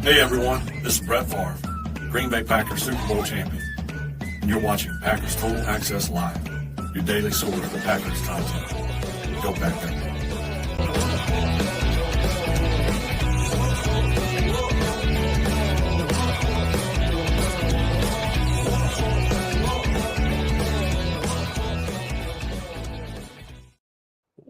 Hey everyone, this is Brett Favre, Green Bay Packers Super Bowl champion, and you're watching Packers Total Access Live, your daily source for Packers content. Go Packers.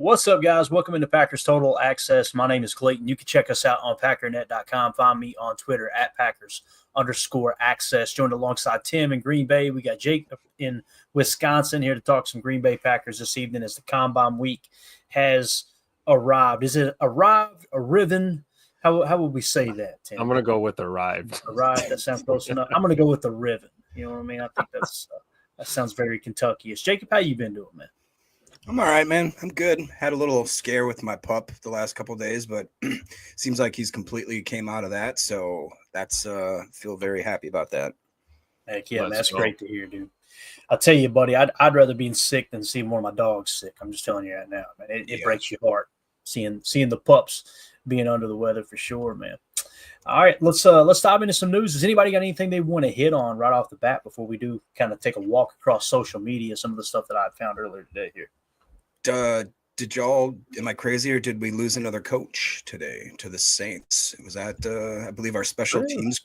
What's up, guys? Welcome into Packers Total Access. My name is Clayton. You can check us out on Packernet.com. Find me on Twitter at Packers_Access. Joined alongside Tim in Green Bay. We got Jake in Wisconsin here to talk some Green Bay Packers this evening as the Combine Week has arrived. Is it arrived, arriven? How would we say that, Tim? I'm going to go with arrived. Arrived, that sounds close enough. I'm going to go with arriven. You know what I mean? I think that sounds very Kentucky-ish. Jacob, how you been doing, man? I'm all right, man. I'm good. Had a little scare with my pup the last couple of days, but seems like he's completely came out of that. So that's feel very happy about that. Heck yeah, that's great to hear, dude. I'll tell you, buddy, I'd rather be sick than see one of my dogs sick. I'm just telling you right now, man. It breaks your heart seeing the pups being under the weather for sure, man. All right, let's dive into some news. Does anybody got anything they want to hit on right off the bat before we do kind of take a walk across social media, some of the stuff that I found earlier today here? Did y'all, am I crazy, or did we lose another coach today to the Saints? Was that I believe our special teams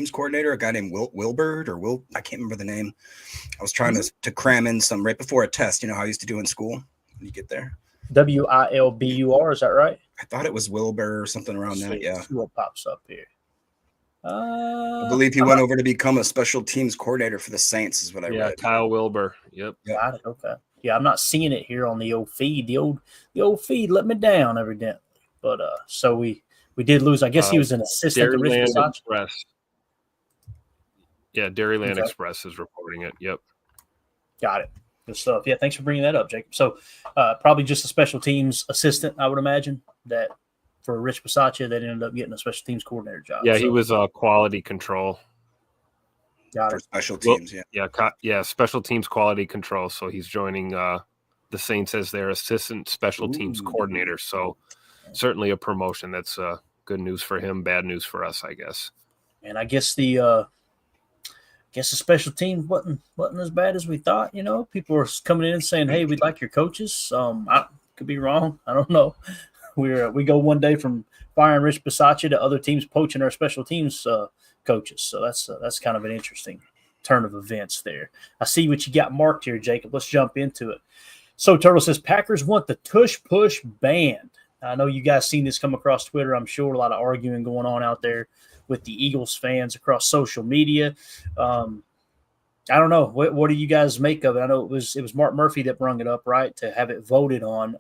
coordinator, a guy named Wilbert or Will, I can't remember the name. I was trying to cram in some right before a test, you know how I used to do in school when you get there. Wilbur, is that right? I thought it was Wilbur or something around that. Yeah. See what pops up here. I believe he went over to become a special teams coordinator for the Saints, is what I read. Yeah, Kyle Wilbur. Yep. Got it. Okay. Yeah, I'm not seeing it here on the old feed. The old feed let me down evidently. But so we did lose. I guess he was an assistant to Rich Express. Yeah, Dairyland Express is reporting it. Yep. Got it. Good stuff. Yeah, thanks for bringing that up, Jacob. So probably just a special teams assistant, I would imagine, that for Rich Bisaccia, that ended up getting a special teams coordinator job. Yeah, he was quality control. Got for it. Special teams, yeah, special teams quality control. So he's joining the Saints as their assistant special teams coordinator. So certainly a promotion. That's good news for him, bad news for us, I guess. And I guess the special team wasn't as bad as we thought. You know, people were coming in and saying, "Hey, we'd like your coaches." I could be wrong. I don't know. We go one day from firing Rich Bisaccia to other teams poaching our special teams coaches. So that's kind of an interesting turn of events there. I see what you got marked here, Jacob. Let's jump into it. So Turtle says Packers want the tush push banned. I know you guys seen this come across Twitter. I'm sure a lot of arguing going on out there with the Eagles fans across social media. I don't know. What do you guys make of it? I know it was Mark Murphy that brought it up, right, to have it voted on.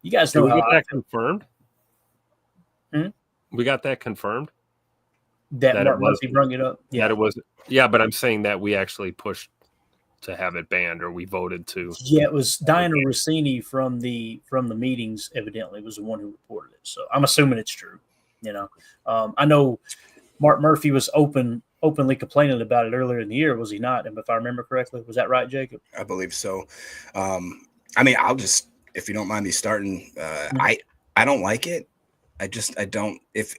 You guys know how got that confirmed? Hmm? We got that confirmed? That Mark Murphy brought it up? Yeah. That it was. Yeah, but I'm saying that we actually pushed to have it banned, or we voted to. Yeah, it was Diana Rossini from the meetings, evidently, was the one who reported it. So I'm assuming it's true. You know, I know Mark Murphy was openly complaining about it earlier in the year, was he not? And if I remember correctly, was that right, Jacob? I believe so. I mean, I'll just, if you don't mind me starting, I don't like it. I don't. If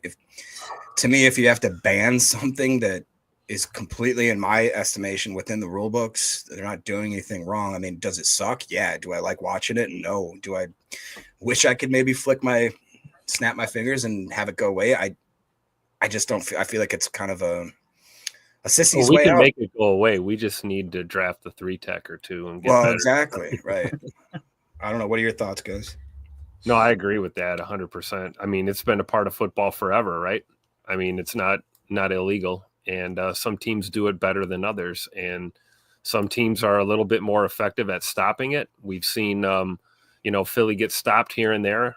to me, if you have to ban something that is completely, in my estimation, within the rule books, they're not doing anything wrong. I mean, does it suck? Yeah. Do I like watching it? No. Do I wish I could maybe snap my fingers and have it go away? I just don't feel. I feel like it's kind of a sissy's way out. We can make it go away. We just need to draft the 3-tech or 2 and get better. Exactly right. I don't know. What are your thoughts, guys? No, I agree with that 100%. I mean, it's been a part of football forever, right? I mean, it's not illegal, and some teams do it better than others, and some teams are a little bit more effective at stopping it. We've seen, Philly get stopped here and there,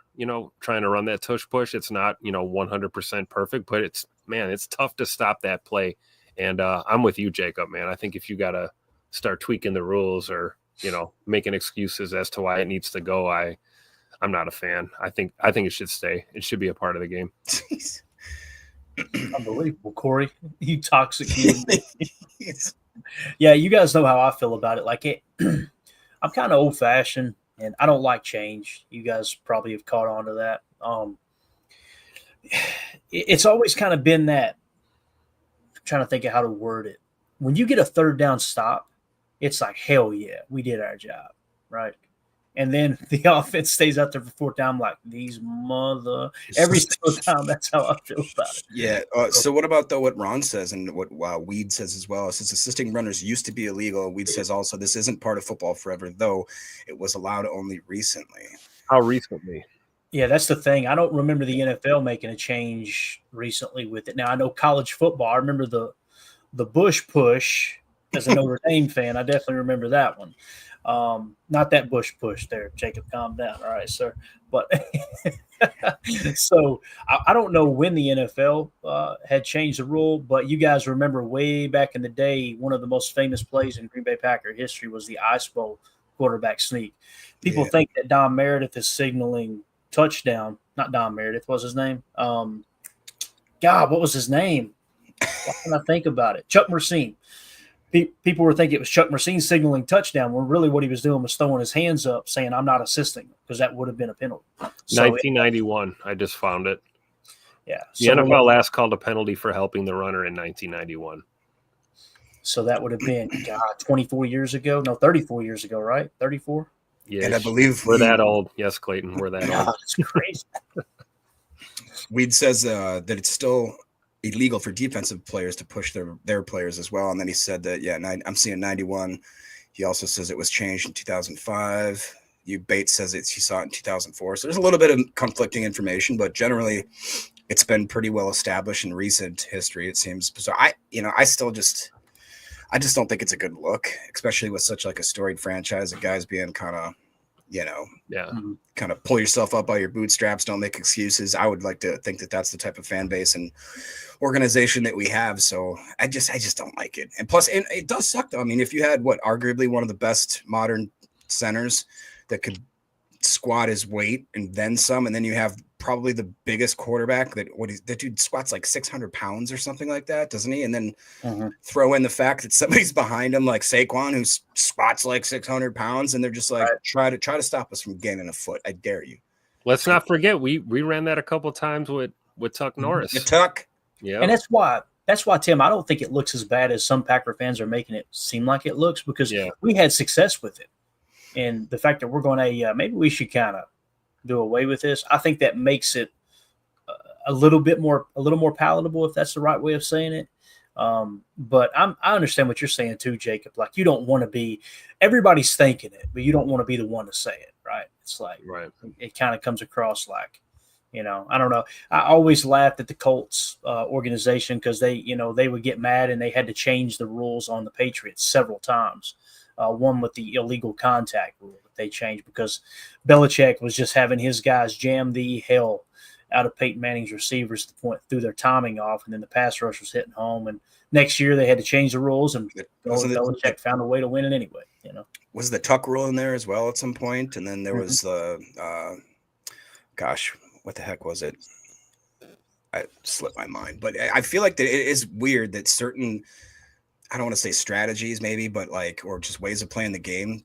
trying to run that tush push. It's not, 100% perfect, but it's tough to stop that play. And I'm with you, Jacob, man. I think if you got to start tweaking the rules or, making excuses as to why it needs to go, I'm not a fan. I think it should stay. It should be a part of the game. Unbelievable, Corey. You toxic human. Yeah, you guys know how I feel about it. Like I'm kind of old fashioned. And I don't like change. You guys probably have caught on to that. it's always kind of been that. I'm trying to think of how to word it. When you get a third down stop, it's like, hell yeah, we did our job, right? And then the offense stays out there for fourth down. I'm like, these every single time. That's how I feel about it. Yeah. So what about though what Ron says and what Weed says as well? Since assisting runners used to be illegal, Weed says also this isn't part of football forever, though it was allowed only recently. How recently? Yeah, that's the thing. I don't remember the NFL making a change recently with it. Now I know college football. I remember the Bush push as a Notre Dame fan. I definitely remember that one. Not that Bush push there, Jacob. Calm down, all right, sir. But so I don't know when the NFL had changed the rule, but you guys remember way back in the day, one of the most famous plays in Green Bay Packer history was the Ice Bowl quarterback sneak. People think that Don Meredith is signaling touchdown. Not Don Meredith. What's his name? God, what was his name? Why can I think about it? Chuck Mersine. People were thinking it was Chuck Mersine signaling touchdown, when really what he was doing was throwing his hands up saying, I'm not assisting, because that would have been a penalty. So 1991. I just found it. Yeah. The NFL last called a penalty for helping the runner in 1991. So that would have been, 24 years ago. No, 34 years ago, right? 34? Yeah. And I believe we're that old. Yes, Clayton, we're that old. It's crazy. Weed says that it's still illegal for defensive players to push their players as well. And then he said that, I'm seeing 91. He also says it was changed in 2005. Bates says he saw it in 2004. So there's a little bit of conflicting information, but generally it's been pretty well established in recent history, it seems. So I just don't think it's a good look, especially with such like a storied franchise of guys being kind of, kind of pull yourself up by your bootstraps. Don't make excuses. I would like to think that that's the type of fan base and organization that we have. So I just don't like it. And plus, it does suck though. I mean, if you had arguably one of the best modern centers that could squat his weight and then some, and then you have probably the biggest quarterback that dude squats like 600 pounds or something like that, doesn't he? And then throw in the fact that somebody's behind him like Saquon who squats like 600 pounds, and they're just like, try to stop us from gaining a foot. I dare you. Let's not forget we ran that a couple times with Tuck Norris. Tuck. Yeah. And that's why, Tim, I don't think it looks as bad as some Packer fans are making it seem like it looks, because we had success with it. And the fact that we're going to, maybe we should kind of do away with this, I think that makes it a little more palatable, if that's the right way of saying it. But I understand what you're saying too, Jacob. Like, you don't want to be, everybody's thinking it, but you don't want to be the one to say it, right? It's like, it kind of comes across like, I don't know. I always laughed at the Colts organization, because they would get mad and they had to change the rules on the Patriots several times. One with the illegal contact rule that they changed, because Belichick was just having his guys jam the hell out of Peyton Manning's receivers to the point through their timing off, and then the pass rush was hitting home. And next year they had to change the rules, and Belichick found a way to win it anyway. Was the Tuck rule in there as well at some point? And then there was the what the heck was it? I slipped my mind, but I feel like that it is weird that certain, I don't want to say strategies maybe, but or just ways of playing the game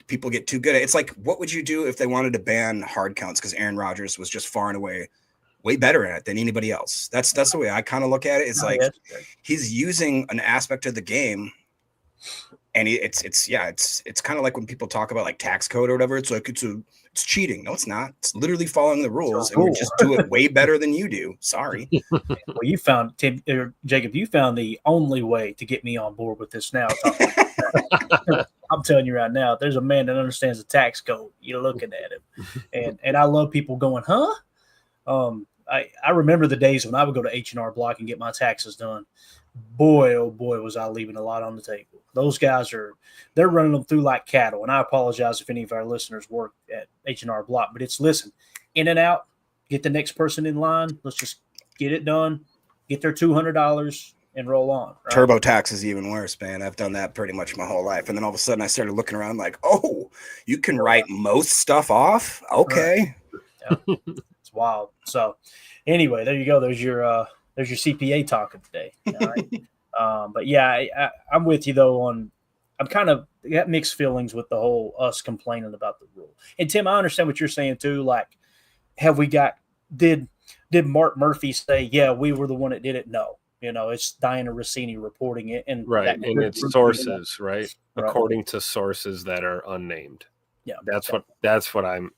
people get too good at. It's like, what would you do if they wanted to ban hard counts? Because Aaron Rodgers was just far and away way better at it than anybody else. That's the way I kind of look at it. It's he's using an aspect of the game, and it's kind of like when people talk about like tax code or whatever. It's like it's cheating. No, it's not. It's literally following the rules, and we just do it way better than you do. Sorry. Well, you found, Jacob, you found the only way to get me on board with this now. I'm telling you right now, there's a man that understands the tax code. You're looking at him, and I love people going, huh? I remember the days when I would go to H&R Block and get my taxes done. Boy, oh boy, was I leaving a lot on the table. Those guys they're running them through like cattle. And I apologize if any of our listeners work at H&R Block, but it's, listen, in and out, get the next person in line. Let's just get it done, get their $200 and roll on. Right? TurboTax is even worse, man. I've done that pretty much my whole life. And then all of a sudden I started looking around like, oh, you can write most stuff off? Okay. Right. Yeah. It's wild. So anyway, there you go. There's your CPA talking today. All right. But yeah, I'm with you though I'm kind of got mixed feelings with the whole us complaining about the rule. And Tim, I understand what you're saying too. Like, did did Mark Murphy say, yeah, we were the one that did it? No. It's Diana Rossini reporting it. And Right. that And it's sources, right? According to sources that are unnamed. Yeah. That's what I'm,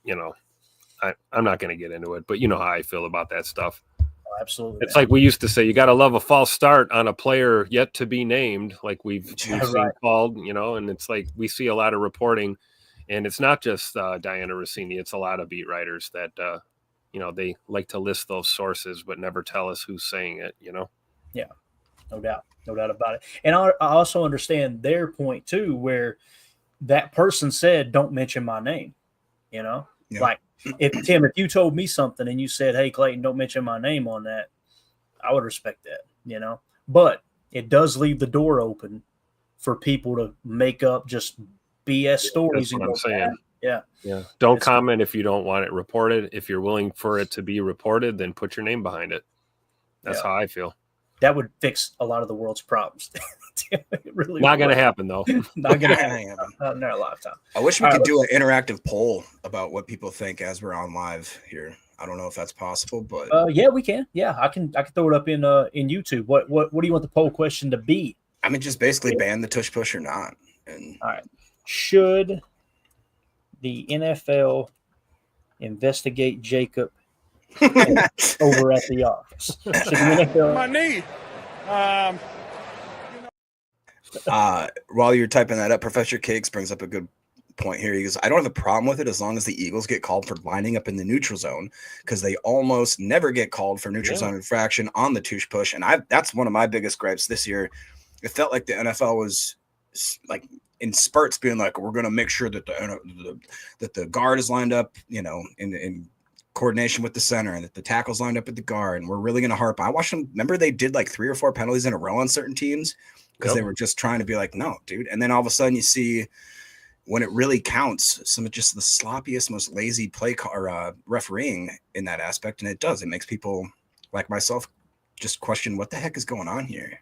I'm not going to get into it, but you know how I feel about that stuff. Oh, absolutely. It's like we used to say, you got to love a false start on a player yet to be named, like we've seen called, and it's like we see a lot of reporting, and it's not just Diana Rossini. It's a lot of beat writers that, they like to list those sources, but never tell us who's saying it, Yeah, no doubt about it. And I also understand their point too, where that person said, don't mention my name, Like if Tim, if you told me something and you said, hey, Clayton, don't mention my name on that, I would respect that, but it does leave the door open for people to make up just BS stories. That's what I'm saying. Yeah. Don't comment if you don't want it reported. If you're willing for it to be reported, then put your name behind it. That's how I feel. That would fix a lot of the world's problems. Really not going to happen, though. Not going to happen. Not in our lifetime. I wish we could do an interactive poll about what people think as we're on live here. I don't know if that's possible, but yeah, we can. Yeah, I can throw it up in YouTube. What do you want the poll question to be? I mean, just basically ban the tush push or not. And all right, should the NFL investigate Jacob over at the office? Should the NFL... My knee. While you're typing that up, Professor Cakes brings up a good point here. He goes, I don't have a problem with it as long as the Eagles get called for lining up in the neutral zone, because they almost never get called for neutral zone infraction on the tush push. And that's one of my biggest gripes this year. It felt like the NFL was like in spurts being like, we're going to make sure that the guard is lined up, in coordination with the center, and that the tackle's lined up at the guard. And we're really going to harp. I watched them. Remember, they did like 3 or 4 penalties in a row on certain teams because they were just trying to be like, no, dude. And then all of a sudden you see when it really counts, some of just the sloppiest, most lazy play refereeing in that aspect. And it makes people like myself just question what the heck is going on here.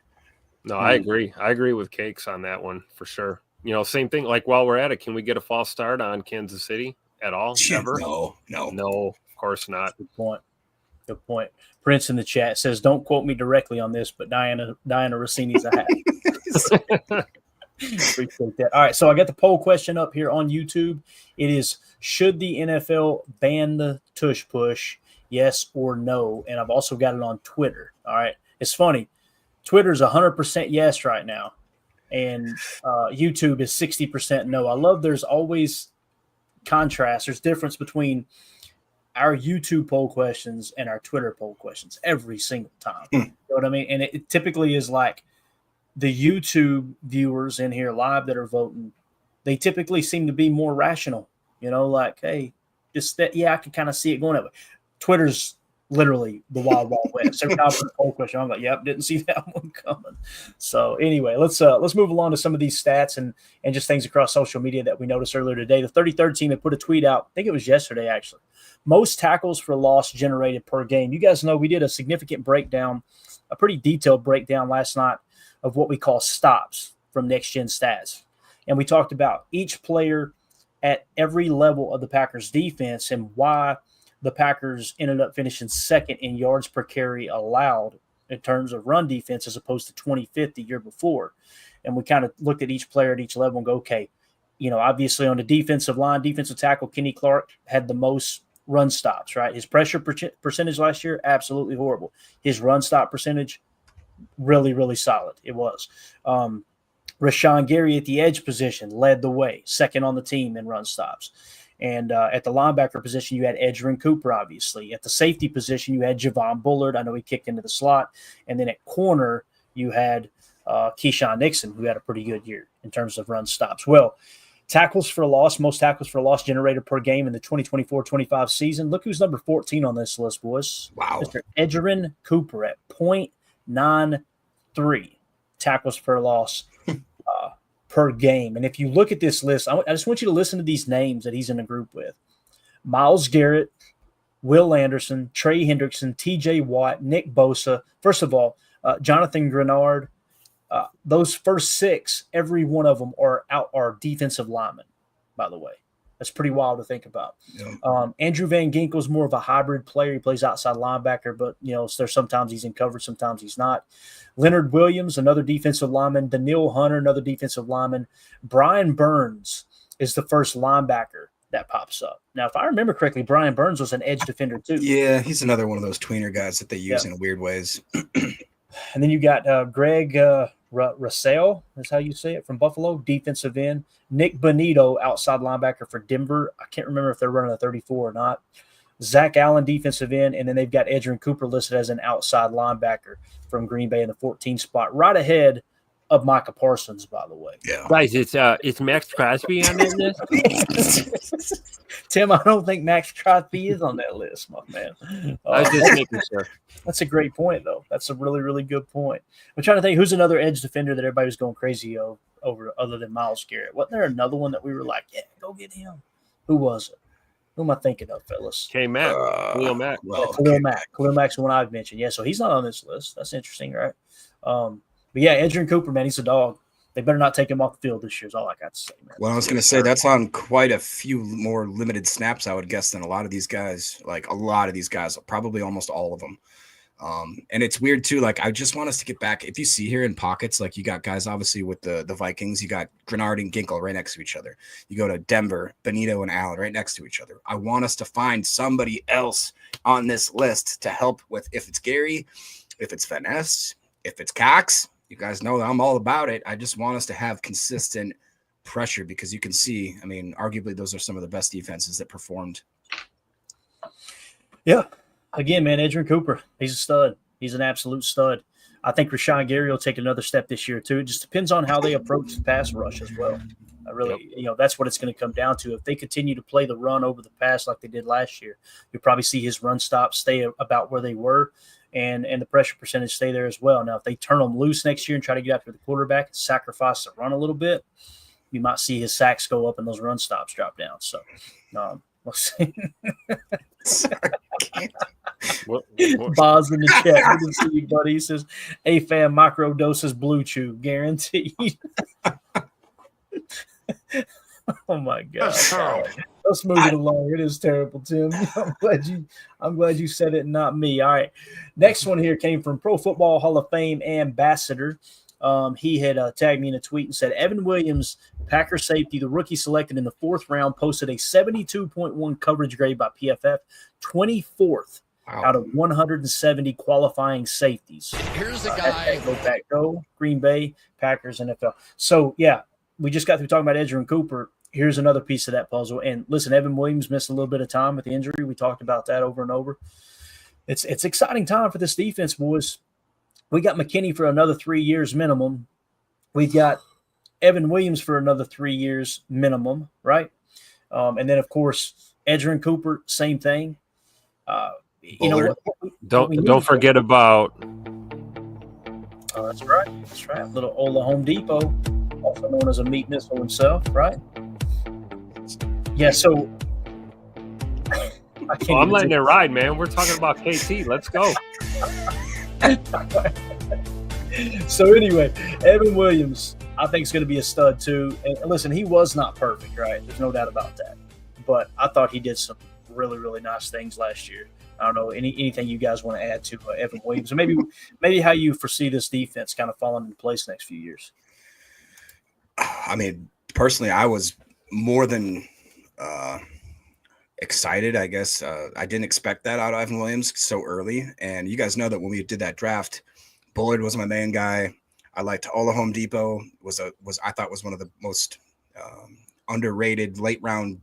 No, I agree. I agree with Cakes on that one for sure. Same thing. Like while we're at it, can we get a false start on Kansas City at all? Ever? No, of course not. Good point. Prince in the chat says, don't quote me directly on this, but Diana Rossini's a hack. Appreciate that. All right, so I got the poll question up here on YouTube. It is, should the NFL ban the tush push, yes or no? And I've also got it on Twitter. All right, it's funny. Twitter's 100% yes right now, and YouTube is 60% no. I love there's always contrast. There's difference between our YouTube poll questions and our Twitter poll questions every single time. You know what I mean? And it typically is like the YouTube viewers in here live that are voting, they typically seem to be more rational, like, hey, just that, I can kind of see it going that way. Twitter's literally the wild west. Every time I put a poll question, I'm like, yep, didn't see that one coming. So anyway, let's move along to some of these stats and just things across social media that we noticed earlier today. The 33rd team had put a tweet out, I think it was yesterday actually. Most tackles for loss generated per game. You guys know we did a significant breakdown, a pretty detailed breakdown last night of what we call stops from Next Gen Stats. And we talked about each player at every level of the Packers defense and why the Packers ended up finishing second in yards per carry allowed in terms of run defense as opposed to 25th the year before. And we kind of looked at each player at each level and go, okay, obviously on the defensive line, defensive tackle, Kenny Clark had the most run stops, right? His pressure percentage last year, absolutely horrible. His run stop percentage, really, really solid. It was. Rashawn Gary at the edge position led the way, second on the team in run stops. And at the linebacker position, you had Edgerrin Cooper, obviously. At the safety position, you had Javon Bullard. I know he kicked into the slot. And then at corner, you had Keyshawn Nixon, who had a pretty good year in terms of run stops. Well, tackles for loss, most tackles for loss generated per game in the 2024-25 season. Look who's number 14 on this list, boys. Wow. Mr. Edgerrin Cooper at 0.93 tackles per loss per game. And if you look at this list, I just want you to listen to these names that he's in a group with. Myles Garrett, Will Anderson, Trey Hendrickson, TJ Watt, Nick Bosa. First of all, Jonathan Grenard. Those first 6, every one of them are defensive linemen, by the way. That's pretty wild to think about. Yeah. Andrew Van Ginkel's more of a hybrid player. He plays outside linebacker, but there's sometimes he's in coverage, sometimes he's not. Leonard Williams, another defensive lineman. Daniil Hunter, another defensive lineman. Brian Burns is the first linebacker that pops up. Now, if I remember correctly, Brian Burns was an edge defender too. Yeah, he's another one of those tweener guys that they use in weird ways. And then you got Greg Russell, is how you say it, from Buffalo, defensive end. Nick Bonito, outside linebacker for Denver. I can't remember if they're running a 34 or not. Zach Allen, defensive end. And then they've got Edgerrin Cooper listed as an outside linebacker from Green Bay in the 14th spot, right ahead of Micah Parsons, by the way. Yeah. Guys, it's Max Crosby on that list? Tim, I don't think Max Crosby is on that list, my man. I was just making sure. That's a great point, though. That's a really, really good point. I'm trying to think who's another edge defender that everybody was going crazy over other than Myles Garrett. Wasn't there another one that we were like, yeah, go get him? Who was it? Who am I thinking of, fellas? K-Mac. Khalil Mack. Well, Khalil Mack. Khalil Mack's the one I've mentioned. Yeah, so he's not on this list. That's interesting, right? But yeah, Edgerrin Cooper, man, he's a dog. They better not take him off the field this year is all I got to say, man. Well, I was going to say that's on quite a few more limited snaps, I would guess, than a lot of these guys. Like a lot of these guys, probably almost all of them. And it's weird too. Like I just want us to get back. If you see here in pockets, like you got guys obviously with the Vikings, you got Grenard and Ginkel right next to each other. You go to Denver, Bonito and Allen right next to each other. I want us to find somebody else on this list to help with if it's Gary, if it's Van Ness, if it's Cox. You guys know that I'm all about it. I just want us to have consistent pressure because you can see, I mean, arguably those are some of the best defenses that performed. Yeah. Again, man, Edgerrin Cooper, he's a stud. He's an absolute stud. I think Rashawn Gary will take another step this year, too. It just depends on how they approach the pass rush as well. I really, that's what it's going to come down to. If they continue to play the run over the pass like they did last year, you'll probably see his run stops stay about where they were and the pressure percentage stay there as well. Now, if they turn them loose next year and try to get after the quarterback and sacrifice the run a little bit, you might see his sacks go up and those run stops drop down. So, we'll see. Boz in the chat. Good to see you, buddy. He says, A-Fan microdoses Blue Chew. Guaranteed. Oh, my God. Let's move it along. It is terrible, Tim. I'm glad you said it and not me. All right. Next one here came from Pro Football Hall of Fame ambassador. He had tagged me in a tweet and said, Evan Williams, Packer safety, the rookie selected in the 4th round, posted a 72.1 coverage grade by PFF, 24th out of 170 qualifying safeties. Here's the guy. Go, Green Bay, Packers, NFL. So, yeah, we just got through talking about Edgerrin Cooper. Here's another piece of that puzzle. And listen, Evan Williams missed a little bit of time with the injury. We talked about that over and over. It's exciting time for this defense, boys. We got McKinney for another 3 years minimum. We've got Evan Williams for another 3 years minimum, right? And then, of course, Edgerrin Cooper, same thing. You know what? Don't forget about. Oh, that's right. That's right. Little Ola Home Depot, also known as a meat missile himself, right? Yeah. So I'm letting it ride, man. We're talking about KT. Let's go. So anyway, Evan Williams, I think is going to be a stud too. And listen, he was not perfect, right? There's no doubt about that. But I thought he did some really, really nice things last year. I don't know anything you guys want to add to Evan Williams, and maybe how you foresee this defense kind of falling into place next few years. I mean, personally, I was more than excited, I guess. I didn't expect that out of Evan Williams so early. And you guys know that when we did that draft, Bullard was my main guy. I liked Ola Home Depot. I thought was one of the most underrated late round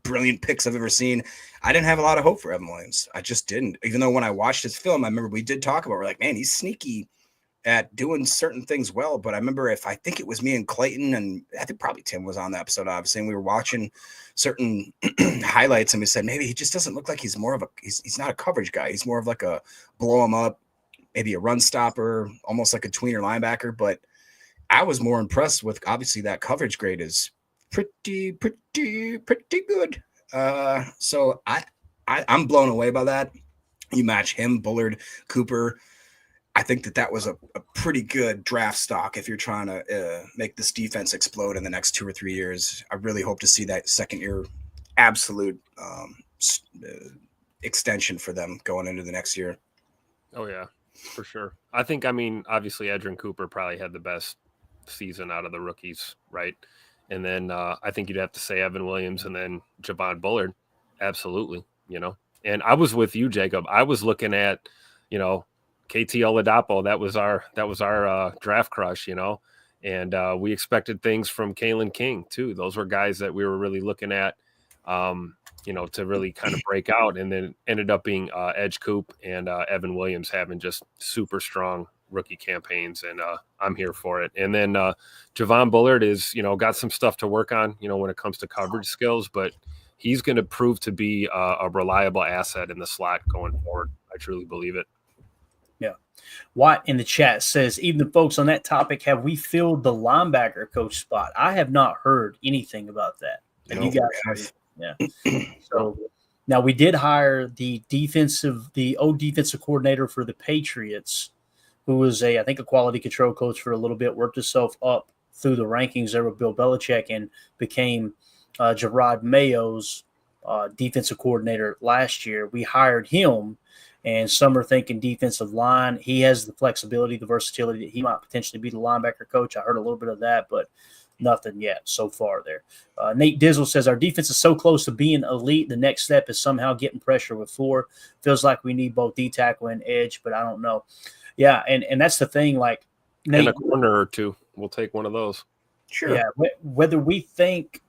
brilliant picks I've ever seen. I didn't have a lot of hope for Evan Williams. I just didn't. Even though when I watched his film, I remember we did talk about, we're like, man, he's sneaky at doing certain things well. But I remember I think it was me and Clayton, and I think probably Tim was on the episode, obviously, and we were watching certain highlights, and we said, maybe he just doesn't look like he's more of he's not a coverage guy. He's more of like a blow him up, maybe a run stopper, almost like a tweener linebacker. But I was more impressed with, obviously, that coverage grade is pretty good. So I'm blown away by that. You match him, Bullard, Cooper. I think that was a pretty good draft stock if you're trying to make this defense explode in the next 2 or 3 years. I really hope to see that second year absolute extension for them going into the next year. Oh yeah, for sure. I think, I mean, obviously Edgerrin Cooper probably had the best season out of the rookies, right? And then I think you'd have to say Evan Williams and then Javon Bullard. Absolutely, you know. And I was with you, Jacob. I was looking at, you know, KT Oladapo. That was our draft crush, you know. And we expected things from Kalen King too. Those were guys that we were really looking at, you know, to really kind of break out. And then ended up being Edge Coop and Evan Williams having just super strong rookie campaigns, and I'm here for it. And then Javon Bullard is, you know, got some stuff to work on, you know, when it comes to coverage skills, but he's going to prove to be a reliable asset in the slot going forward. I truly believe it. Yeah. Watt in the chat says, even the folks on that topic, have we filled the linebacker coach spot? I have not heard anything about that. And you guys heard? Yeah. So now we did hire the old defensive coordinator for the Patriots, who was I think a quality control coach for a little bit, worked himself up through the rankings there with Bill Belichick and became Gerard Mayo's defensive coordinator last year. We hired him, and some are thinking defensive line. He has the flexibility, the versatility that he might potentially be the linebacker coach. I heard a little bit of that, but nothing yet so far there. Nate Dizzle says, our defense is so close to being elite. The next step is somehow getting pressure with 4. Feels like we need both D-tackle and edge, but I don't know. Yeah, and that's the thing. Like, Nate, and a corner or two, we'll take one of those. Sure. Yeah, whether we think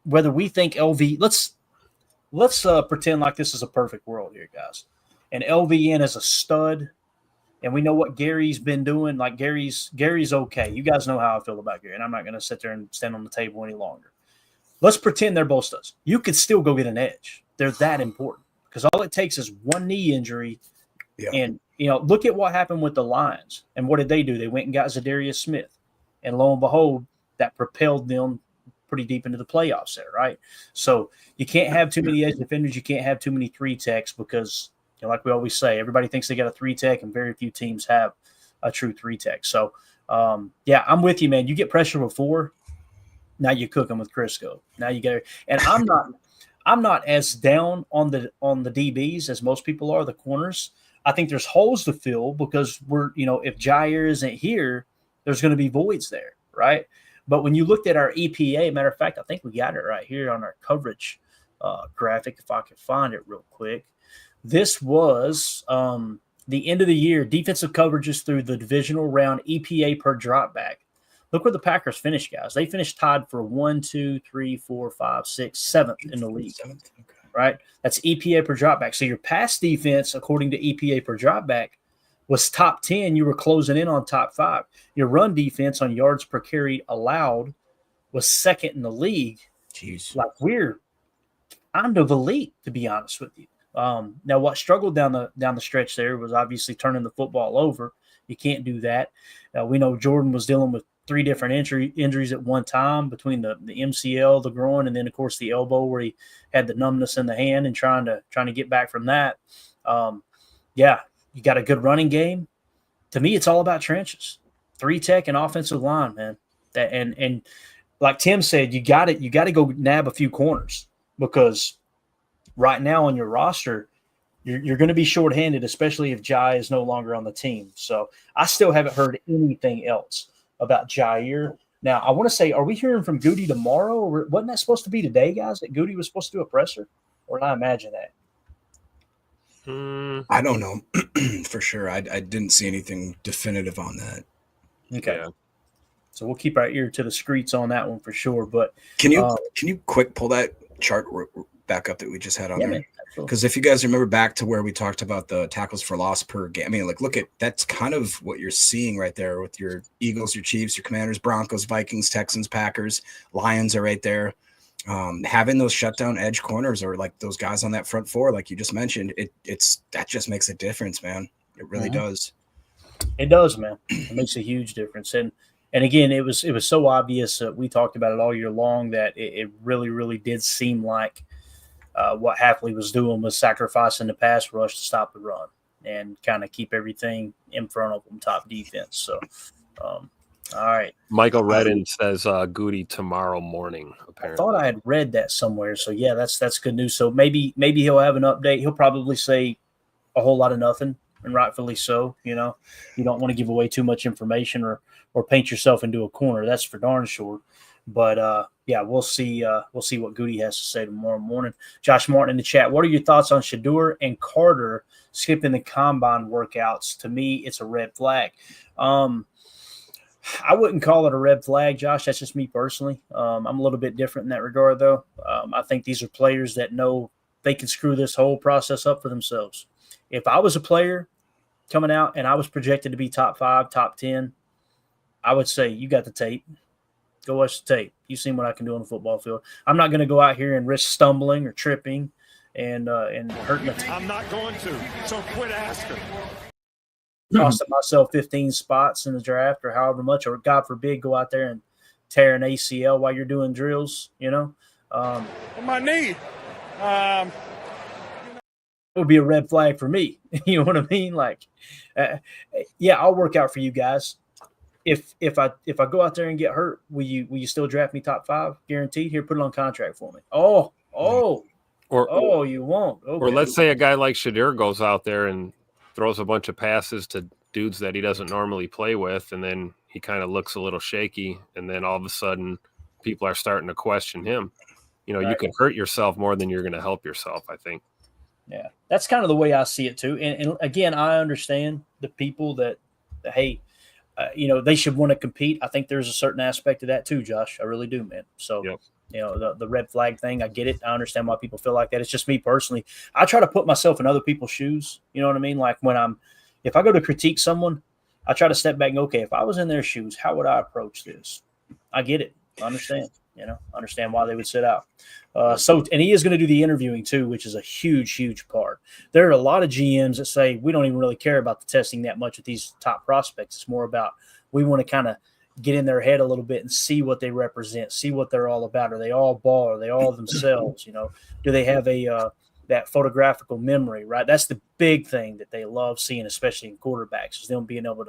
LV, let's pretend like this is a perfect world here, guys. And LVN is a stud, and we know what Gary's been doing. Like Gary's okay. You guys know how I feel about Gary, and I'm not going to sit there and stand on the table any longer. Let's pretend they're both studs. You could still go get an edge. They're that important because all it takes is one knee injury. Yeah. And, you know, look at what happened with the Lions. And what did they do? They went and got Zadarius Smith. And lo and behold, that propelled them pretty deep into the playoffs there, right? So you can't have too many edge defenders. You can't have too many 3-techs because, you know, like we always say, everybody thinks they got a 3-tech and very few teams have a true 3-tech. So, yeah, I'm with you, man. You get pressure with 4. Now you cook them with Crisco. Now you get – and I'm not as down on the DBs as most people are, the corners. I think there's holes to fill because if Jair isn't here, there's going to be voids there, right? But when you looked at our EPA, matter of fact, I think we got it right here on our coverage graphic, if I can find it real quick. This was the end of the year, defensive coverages through the divisional round, EPA per drop back. Look where the Packers finished, guys. They finished tied for 1, 2, 3, 4, 5, 6, 7th in the league. 7th. Okay. Right? That's EPA per dropback. So your pass defense, according to EPA per dropback, was top 10. You were closing in on top 5. Your run defense on yards per carry allowed was second in the league. Jeez. Like we're kind of elite, to be honest with you. Now, what struggled down the stretch there was obviously turning the football over. You can't do that. We know Jordan was dealing with 3 different injuries at one time between the MCL, the groin, and then of course the elbow where he had the numbness in the hand and trying to get back from that. Yeah, you got a good running game. To me, it's all about trenches, 3-tech and offensive line, man. And like Tim said, you got to go nab a few corners because right now on your roster, you're going to be shorthanded, especially if Jai is no longer on the team. So I still haven't heard anything else about Jair. Now, I want to say, are we hearing from Goody tomorrow? Or wasn't that supposed to be today, guys, that Goody was supposed to do a presser? Or did I imagine that? I don't know for sure. I didn't see anything definitive on that. Okay. Yeah. So we'll keep our ear to the streets on that one for sure. But can you quick pull that chart back up that we just had on there? Because if you guys remember back to where we talked about the tackles for loss per game, I mean, like, look at that's kind of what you're seeing right there with your Eagles, your Chiefs, your Commanders, Broncos, Vikings, Texans, Packers, Lions are right there. Having those shutdown edge corners or like those guys on that front 4, like you just mentioned, that just makes a difference, man. It really does. It does, man. It makes a huge difference. And again, it was so obvious. We talked about it all year long that it really, really did seem like what Hafley was doing was sacrificing the pass rush to stop the run and kind of keep everything in front of them, top defense. So, All right. Michael Redden says Goody tomorrow morning. I Apparently, thought I had read that somewhere. So yeah, that's good news. So maybe he'll have an update. He'll probably say a whole lot of nothing, and rightfully so. You know, you don't want to give away too much information or paint yourself into a corner. That's for darn sure. But yeah, we'll see. We'll see what Goody has to say tomorrow morning. Josh Martin in the chat. What are your thoughts on Shedeur and Carter skipping the combine workouts? To me, it's a red flag. I wouldn't call it a red flag, Josh. That's just me personally. I'm a little bit different in that regard, though. I think these are players that know they can screw this whole process up for themselves. If I was a player coming out and I was projected to be top 5, top 10, I would say, you got the tape. Go watch the tape. You've seen what I can do on the football field. I'm not going to go out here and risk stumbling or tripping and hurting the team. I'm not going to, so quit asking. Costing myself 15 spots in the draft or however much, or God forbid, go out there and tear an ACL while you're doing drills, you know. My knee. It would be a red flag for me. You know what I mean? Like, yeah, I'll work out for you guys. If I go out there and get hurt, will you still draft me top 5 guaranteed? Here, put it on contract for me. Oh, you won't. Okay. Or let's say a guy like Shedeur goes out there and throws a bunch of passes to dudes that he doesn't normally play with, and then he kind of looks a little shaky, and then all of a sudden people are starting to question him. You know, right. You can hurt yourself more than you're going to help yourself, I think. Yeah, that's kind of the way I see it too. And again, I understand the people that hey, you know, they should want to compete. I think there's a certain aspect of that too, Josh. I really do, man. So, yep. You know, the red flag thing, I get it. I understand why people feel like that. It's just me personally. I try to put myself in other people's shoes. You know what I mean? Like if I go to critique someone, I try to step back and go, okay, if I was in their shoes, how would I approach this? I get it. I understand. You know, understand why they would sit out. And he is going to do the interviewing too, which is a huge, huge part. There are a lot of GMs that say we don't even really care about the testing that much with these top prospects. It's more about we want to kind of get in their head a little bit and see what they represent, see what they're all about. Are they all ball? Are they all themselves? You know, do they have that photographical memory, right? That's the big thing that they love seeing, especially in quarterbacks, is them being able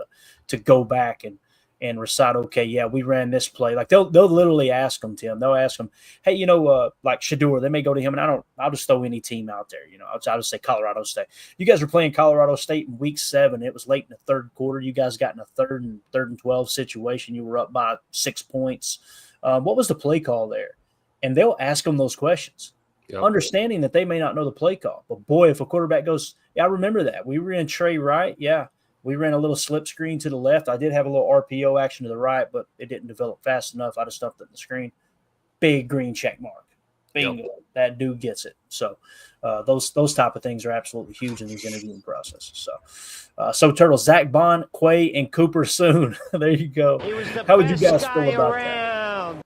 to go back and recite, okay, yeah, we ran this play. Like they'll literally ask them, Tim. They'll ask them, hey, you know, like Shedeur, they may go to him, and I'll just throw any team out there. You know, I'll just say Colorado State. You guys were playing Colorado State in week 7. It was late in the third quarter. You guys got in a third and 12 situation. You were up by 6 points. What was the play call there? And they'll ask them those questions, understanding that they may not know the play call. But boy, if a quarterback goes, yeah, I remember that. We were in Trey right. Yeah. We ran a little slip screen to the left. I did have a little RPO action to the right, but it didn't develop fast enough. I just stuffed it in the screen. Big green check mark. Bingo. Yep. That dude gets it. So those type of things are absolutely huge in these interviewing processes. So Turtles, Zach Bond, Quay, and Cooper soon. There you go. How would you guys feel about that?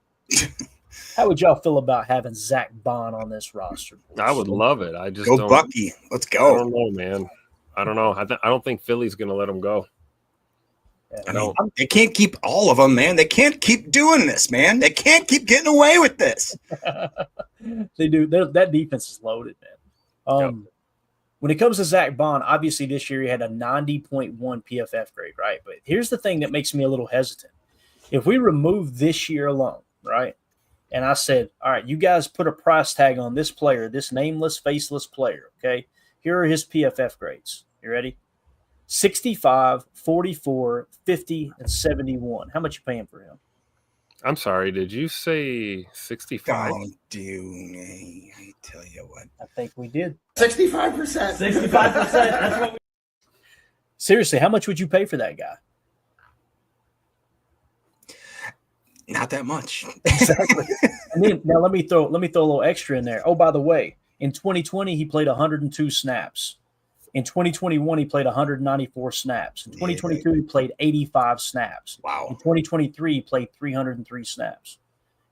How would y'all feel about having Zach Bond on this roster? I would love it. I just go Bucky. Let's go. I don't know, man. I don't know. I don't think Philly's going to let him go. I mean, they can't keep all of them, man. They can't keep doing this, man. They can't keep getting away with this. They do. That defense is loaded, man. When it comes to Zach Bond, obviously this year he had a 90.1 PFF grade, right? But here's the thing that makes me a little hesitant. If we remove this year alone, right, and I said, all right, you guys put a price tag on this player, this nameless, faceless player, okay? Here are his PFF grades. You ready? 65, 44, 50, and 71. How much you paying for him? I'm sorry. Did you say 65? Don't do me. I tell you what. I think we did. 65%. 65%. That's what we... Seriously, how much would you pay for that guy? Not that much. Exactly. And then, now let me throw a little extra in there. Oh, by the way, in 2020, he played 102 snaps. In 2021, he played 194 snaps. In 2022, he played 85 snaps. Wow. In 2023, he played 303 snaps.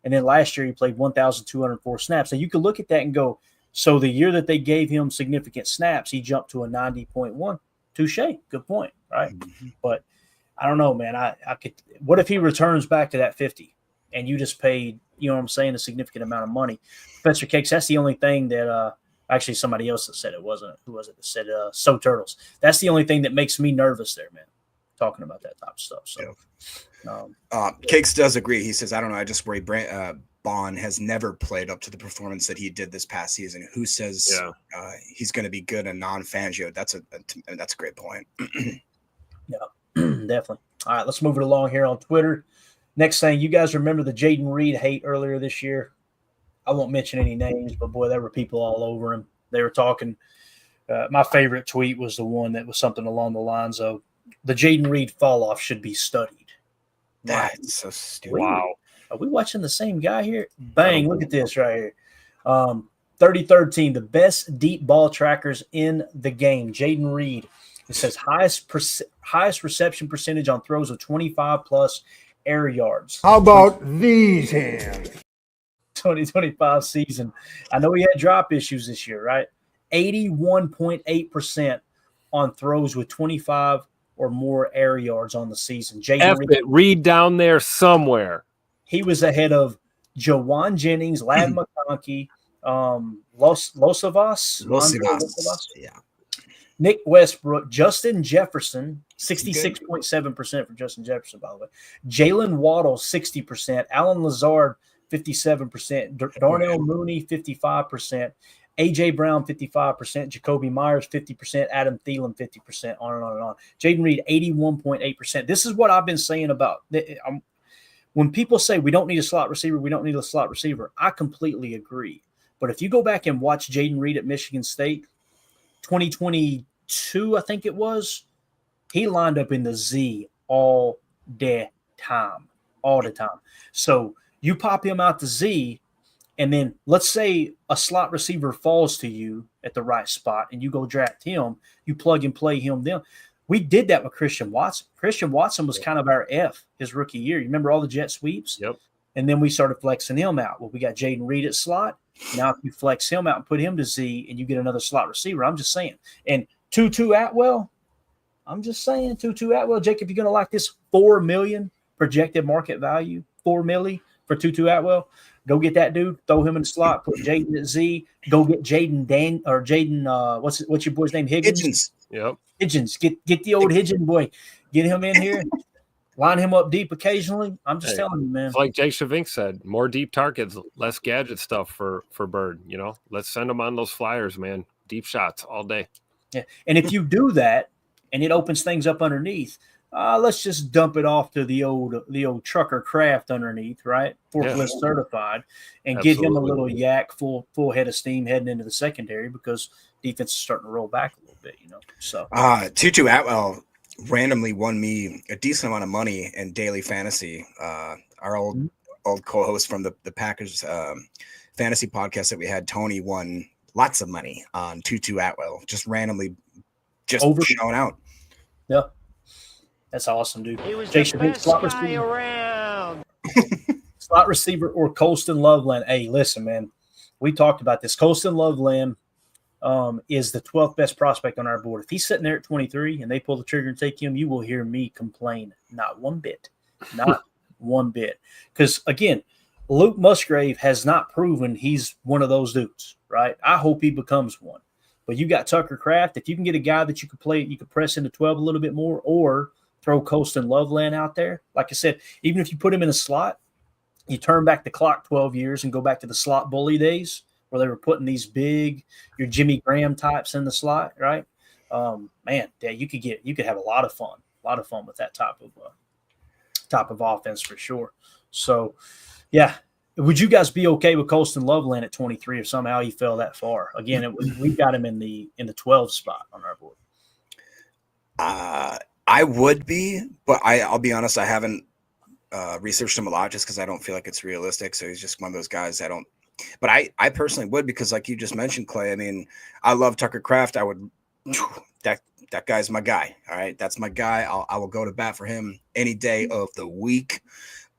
And then last year, he played 1,204 snaps. So you can look at that and go, so the year that they gave him significant snaps, he jumped to a 90.1. Touche. Good point, right? Mm-hmm. But I don't know, man. I could. What if he returns back to that 50 and you just paid, you know what I'm saying, a significant amount of money? Professor Cakes, that's the only thing that actually somebody else that said it wasn't. Who was it that said So Turtles? That's the only thing that makes me nervous there, man. talking about that type of stuff. So, Cakes does agree. He says, I don't know. I just worry Bond has never played up to the performance that he did this past season. Who says he's going to be good and non-Fangio? That's a great point. Yeah, definitely. All right, let's move it along here on Twitter. Next thing, you guys remember the Jaden Reed hate earlier this year? I won't mention any names, but boy, there were people all over him. They were talking. My favorite tweet was the one that was something along the lines of, the Jaden Reed fall off should be studied. That's so stupid. Wow. Are we watching the same guy here? Bang, look at this right here. 33rd team, the best deep ball trackers in the game. Jaden Reed. It says highest reception percentage on throws of 25-plus air yards. How about these hands? 2025 season. I know he had drop issues this year, right? 81.8% on throws with 25 or more air yards on the season. Jaden Reed down there somewhere. He was ahead of Jawan Jennings, Ladd McConkey, Losavas, yeah. Nick Westbrook, Justin Jefferson, 66.7% for Justin Jefferson, by the way. Jalen Waddle, 60%. Alan Lazard, 57%. Darnell Mooney, 55%. A.J. Brown, 55%. Jacoby Myers, 50%. Adam Thielen, 50%. On and on and on. Jaden Reed, 81.8%. This is what I've been saying about when people say we don't need a slot receiver, I completely agree. But if you go back and watch Jaden Reed at Michigan State, 2022, I think it was, he lined up in the Z all the time. So you pop him out the Z, and then let's say a slot receiver falls to you at the right spot and you go draft him, you plug and play him then. We did that with Christian Watson. Christian Watson was kind of our F his rookie year. You remember all the jet sweeps? Yep. And then we started flexing him out. Well, we got Jaden Reed at slot. Now if you flex him out and put him to Z and you get another slot receiver, I'm just saying. And Tutu Atwell, Jacob, you're going to like this $4 million projected market value, $4 million for Tutu Atwell. Go get that dude, throw him in the slot, put Jaden at Z, go get Jaden what's your boy's name? Higgins. Yep. Higgins. Get the old Higgins boy. Get him in here. Line him up deep occasionally. I'm just telling you, man. It's like Jake Shavink said, more deep targets, less gadget stuff for Bird. You know, let's send him on those flyers, man. Deep shots all day. Yeah. And if you do that and it opens things up underneath, let's just dump it off to the old trucker craft underneath, right? Forklift certified, and Absolutely. get him a little yak, full head of steam heading into the secondary because defense is starting to roll back a little bit, you know. So Tutu Atwell randomly won me a decent amount of money in daily fantasy. Our old co-host from the Packers fantasy podcast that we had, Tony, won lots of money on Tutu Atwell, just randomly showing out. Yeah. That's awesome, dude. He was Jake the Shavink, best guy around. slot receiver or Colston Loveland. Hey, listen, man. We talked about this. Colston Loveland is the 12th best prospect on our board. If he's sitting there at 23 and they pull the trigger and take him, you will hear me complain. Not one bit. Not one bit. Because, again, Luke Musgrave has not proven he's one of those dudes, right? I hope he becomes one. But you got Tucker Kraft. If you can get a guy that you could press into 12 a little bit more, or throw Colston Loveland out there. Like I said, even if you put him in a slot, you turn back the clock 12 years and go back to the slot bully days where they were putting these your Jimmy Graham types in the slot, right? Man, yeah, you could have a lot of fun with that type of offense for sure. So, yeah. Would you guys be okay with Colston Loveland at 23 if somehow he fell that far? Again, we got him in the 12 spot on our board. I would be, but I'll be honest, I haven't researched him a lot just because I don't feel like it's realistic. So he's just one of those guys I don't. But I personally would, because like you just mentioned, Clay, I mean, I love Tucker Kraft. I would that guy's my guy. All right, that's my guy. I will go to bat for him any day of the week.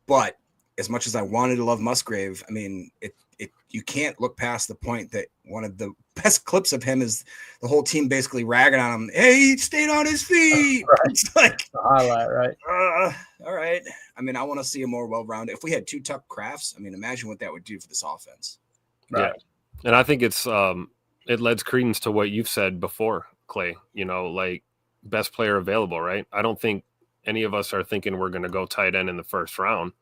But as much as I wanted to love Musgrave, I mean, you can't look past the point that one of the best clips of him is the whole team basically ragging on him. Hey, he stayed on his feet. Right. It's like the highlight, right? All right. I mean, I want to see a more well-rounded. If we had two Tuck Crafts, I mean, imagine what that would do for this offense. Right. Yeah. And I think it's it lends credence to what you've said before, Clay. You know, like best player available, right? I don't think any of us are thinking we're going to go tight end in the first round.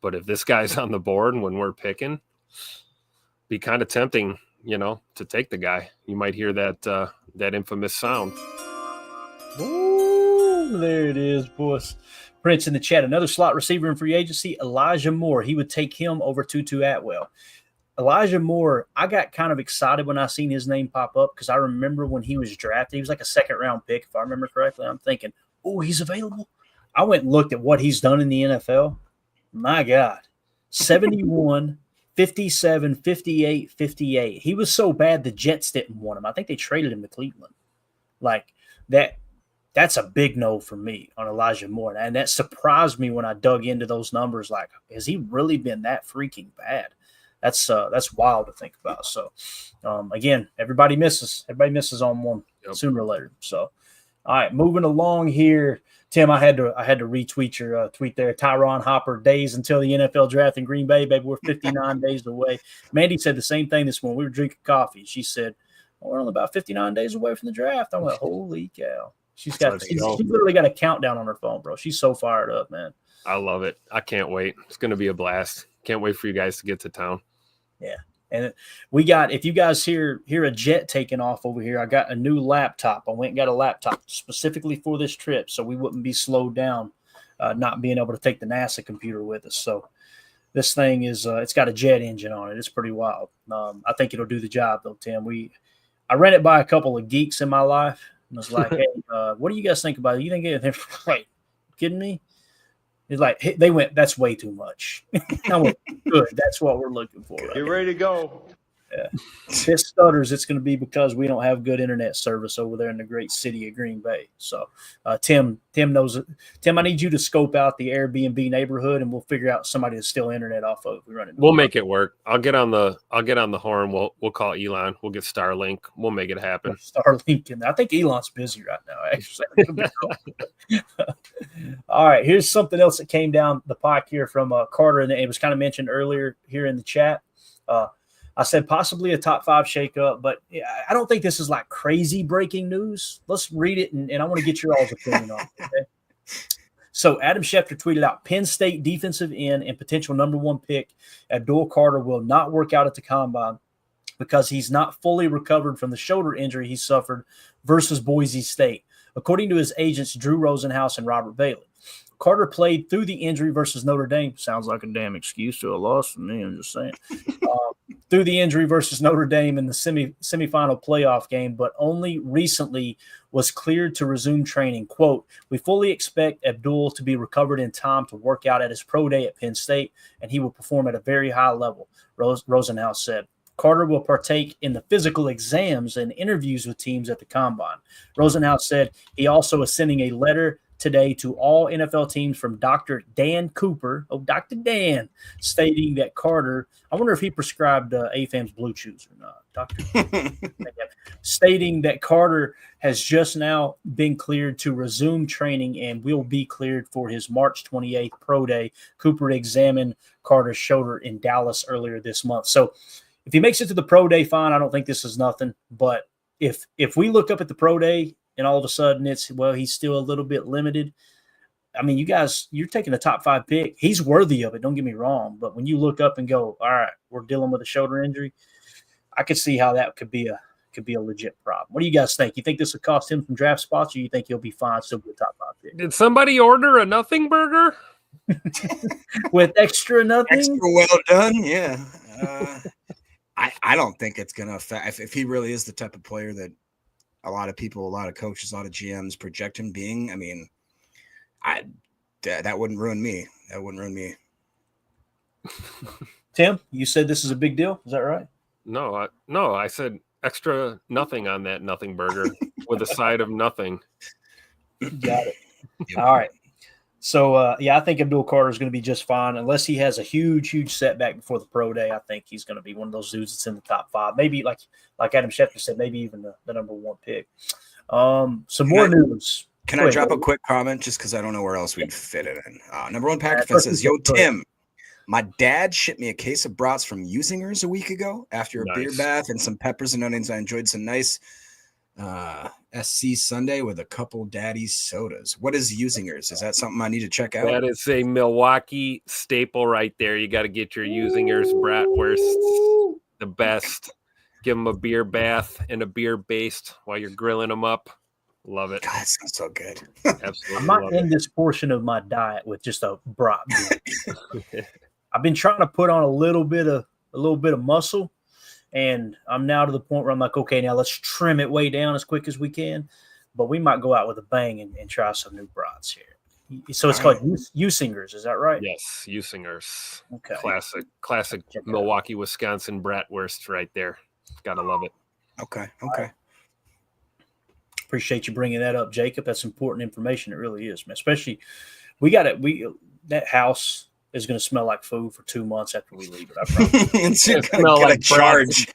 But if this guy's on the board when we're picking, be kind of tempting, to take the guy. You might hear that infamous sound. Ooh, there it is, boys. Prince in the chat. Another slot receiver in free agency, Elijah Moore. He would take him over Tutu Atwell. Elijah Moore, I got kind of excited when I seen his name pop up because I remember when he was drafted, he was like a second-round pick, if I remember correctly. I'm thinking, oh, he's available. I went and looked at what he's done in the NFL. My God, 71, 57, 58, 58. He was so bad the Jets didn't want him. I think they traded him to Cleveland. Like that. That's a big no for me on Elijah Moore. And that surprised me when I dug into those numbers. Like, has he really been that freaking bad? That's wild to think about. So, again, everybody misses. Everybody misses on one sooner or later. So, all right, moving along here. Tim, I had to retweet your tweet there. Tyron Hopper, days until the NFL draft in Green Bay, baby. We're 59 days away. Mandy said the same thing this morning. We were drinking coffee. She said, we're only about 59 days away from the draft. I went, holy cow. She's literally got a countdown on her phone, bro. She's so fired up, man. I love it. I can't wait. It's going to be a blast. Can't wait for you guys to get to town. Yeah. And we got, if you guys hear a jet taking off over here, I got a new laptop. I went and got a laptop specifically for this trip so we wouldn't be slowed down not being able to take the NASA computer with us. So this thing is, it's got a jet engine on it. It's pretty wild. I think it'll do the job, though, Tim. I ran it by a couple of geeks in my life. And I was like, hey, what do you guys think about it? You think they're like, kidding me? It's like, they went, that's way too much. I went, good. That's what we're looking for. Right Get ready to go. Yeah. If it stutters, it's going to be because we don't have good internet service over there in the great city of Green Bay. So, Tim knows it. Tim, I need you to scope out the Airbnb neighborhood, and we'll figure out somebody to steal internet off of. We'll make it work. I'll get on the horn. We'll call Elon. We'll get Starlink. We'll make it happen. Starlink in there. I think Elon's busy right now. Actually. All right. Here's something else that came down the pike here from Carter, and it was kind of mentioned earlier here in the chat. I said possibly a top 5 shakeup, but I don't think this is like crazy breaking news. Let's read it, and I want to get your all's opinion on it. Okay? So Adam Schefter tweeted out, Penn State defensive end and potential number 1 pick Abdul Carter will not work out at the combine because he's not fully recovered from the shoulder injury he suffered versus Boise State, according to his agents Drew Rosenhaus and Robert Bailey. Carter played through the injury versus Notre Dame. Sounds like a damn excuse to a loss for me. I'm just saying. Through the injury versus Notre Dame in the semifinal playoff game, but only recently was cleared to resume training. Quote, we fully expect Abdul to be recovered in time to work out at his pro day at Penn State, and he will perform at a very high level, Rosenhaus said. Carter will partake in the physical exams and interviews with teams at the combine. Rosenhaus said he also is sending a letter today to all NFL teams from Dr. Dan Cooper, Dr. Dan, stating that Carter, I wonder if he prescribed AFAM's Blue Chews or not, Dr. stating that Carter has just now been cleared to resume training and will be cleared for his March 28th pro day. Cooper examined Carter's shoulder in Dallas earlier this month. So if he makes it to the pro day, fine. I don't think this is nothing. But if we look up at the pro day, and all of a sudden he's still a little bit limited. I mean, you guys, you're taking a top 5 pick. He's worthy of it. Don't get me wrong. But when you look up and go, all right, we're dealing with a shoulder injury, I could see how that could be a legit problem. What do you guys think? You think this will cost him some draft spots, or you think he'll be fine, still be a top 5 pick? Did somebody order a nothing burger? With extra nothing? Extra well done, yeah. I don't think it's going to affect – if he really is the type of player that a lot of people, a lot of coaches, a lot of GMs project him being, I mean, that wouldn't ruin me. That wouldn't ruin me. Tim, you said this is a big deal. Is that right? No, I said extra nothing on that nothing burger with a side of nothing. Got it. Yep. All right. So, I think Abdul Carter is going to be just fine unless he has a huge setback before the pro day. I think he's going to be one of those dudes that's in the top 5. Maybe like Adam Schefter said, maybe even the number 1 pick. Some more news. Can I drop a quick comment just because I don't know where else we'd fit it in? Number 1 Packer fan says, yo, Tim, my dad shipped me a case of brats from Usingers a week ago after a beer bath and some peppers and onions. I enjoyed some nice SC Sunday with a couple daddy's sodas. What is Usingers? Is that something I need to check out? That is a Milwaukee staple right there. You got to get your Usingers bratwursts, the best. Give them a beer bath and a beer based while you're grilling them up. Love it. God, that sounds so good. Absolutely. I might love end this portion of my diet with just a brat beer. I've been trying to put on a little bit of muscle, and I'm now to the point where I'm like, okay, now let's trim it way down as quick as we can. But we might go out with a bang and try some new brats here. So it's called Usingers, is that right? Yes, Usingers. Okay. Classic Milwaukee, Wisconsin bratwurst right there. Gotta love it. Okay. Appreciate you bringing that up, Jacob. That's important information. It really is, man. Especially, that house is going to smell like food for 2 months after we leave it. I promise. It's gonna Smell get a like charge.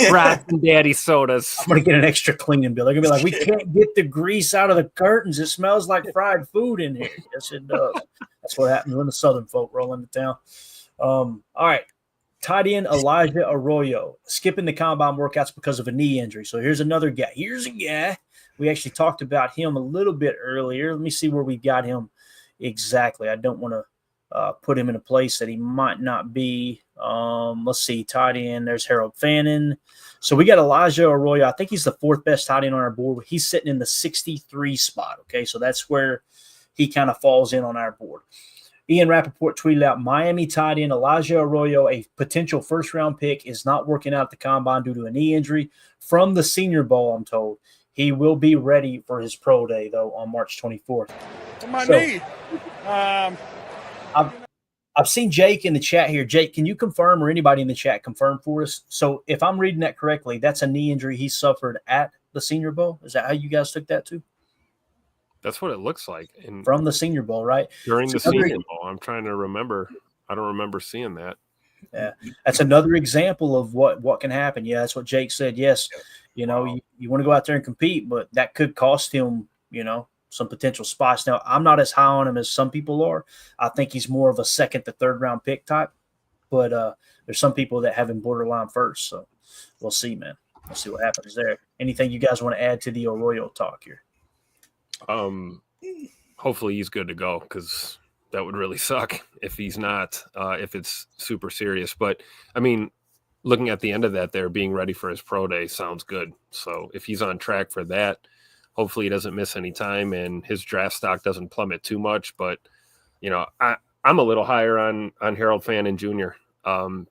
Brats and daddy sodas. I'm going to get an extra cleaning bill. They're going to be like, we can't get the grease out of the curtains. It smells like fried food in here. Yes, it does. That's what happens when the Southern folk roll into town. All right. Tight end Elijah Arroyo skipping the combine workouts because of a knee injury. So here's another guy. Here's a guy. We actually talked about him a little bit earlier. Let me see where we got him exactly. I don't want to put him in a place that he might not be. Let's see. Tight end. There's Harold Fannin. So we got Elijah Arroyo. I think he's the fourth best tight end on our board. He's sitting in the 63 spot. Okay, so that's where he kind of falls in on our board. Ian Rappaport tweeted out, Miami tight end Elijah Arroyo, a potential first-round pick, is not working out at the combine due to a knee injury from the Senior Bowl, I'm told. He will be ready for his pro day, though, on March 24th. My knee. I've seen Jake in the chat here. Jake, can you confirm, or anybody in the chat confirm for us? So if I'm reading that correctly, that's a knee injury he suffered at the Senior Bowl? Is that how you guys took that too? That's what it looks like. From the Senior Bowl, right? During the Senior Bowl. I'm trying to remember. I don't remember seeing that. Yeah, that's another example of what can happen. Yeah, that's what Jake said. Yes, you want to go out there and compete, but that could cost him, some potential spots. Now, I'm not as high on him as some people are. I think he's more of a second to third round pick type, but there's some people that have him borderline first. So we'll see, man. We'll see what happens there. Anything you guys want to add to the Arroyo talk here? Hopefully he's good to go, because that would really suck if he's not, if it's super serious. But I mean, looking at the end of that there, being ready for his pro day sounds good. So if he's on track for that, hopefully he doesn't miss any time and his draft stock doesn't plummet too much. But, I'm a little higher on Harold Fannin Jr.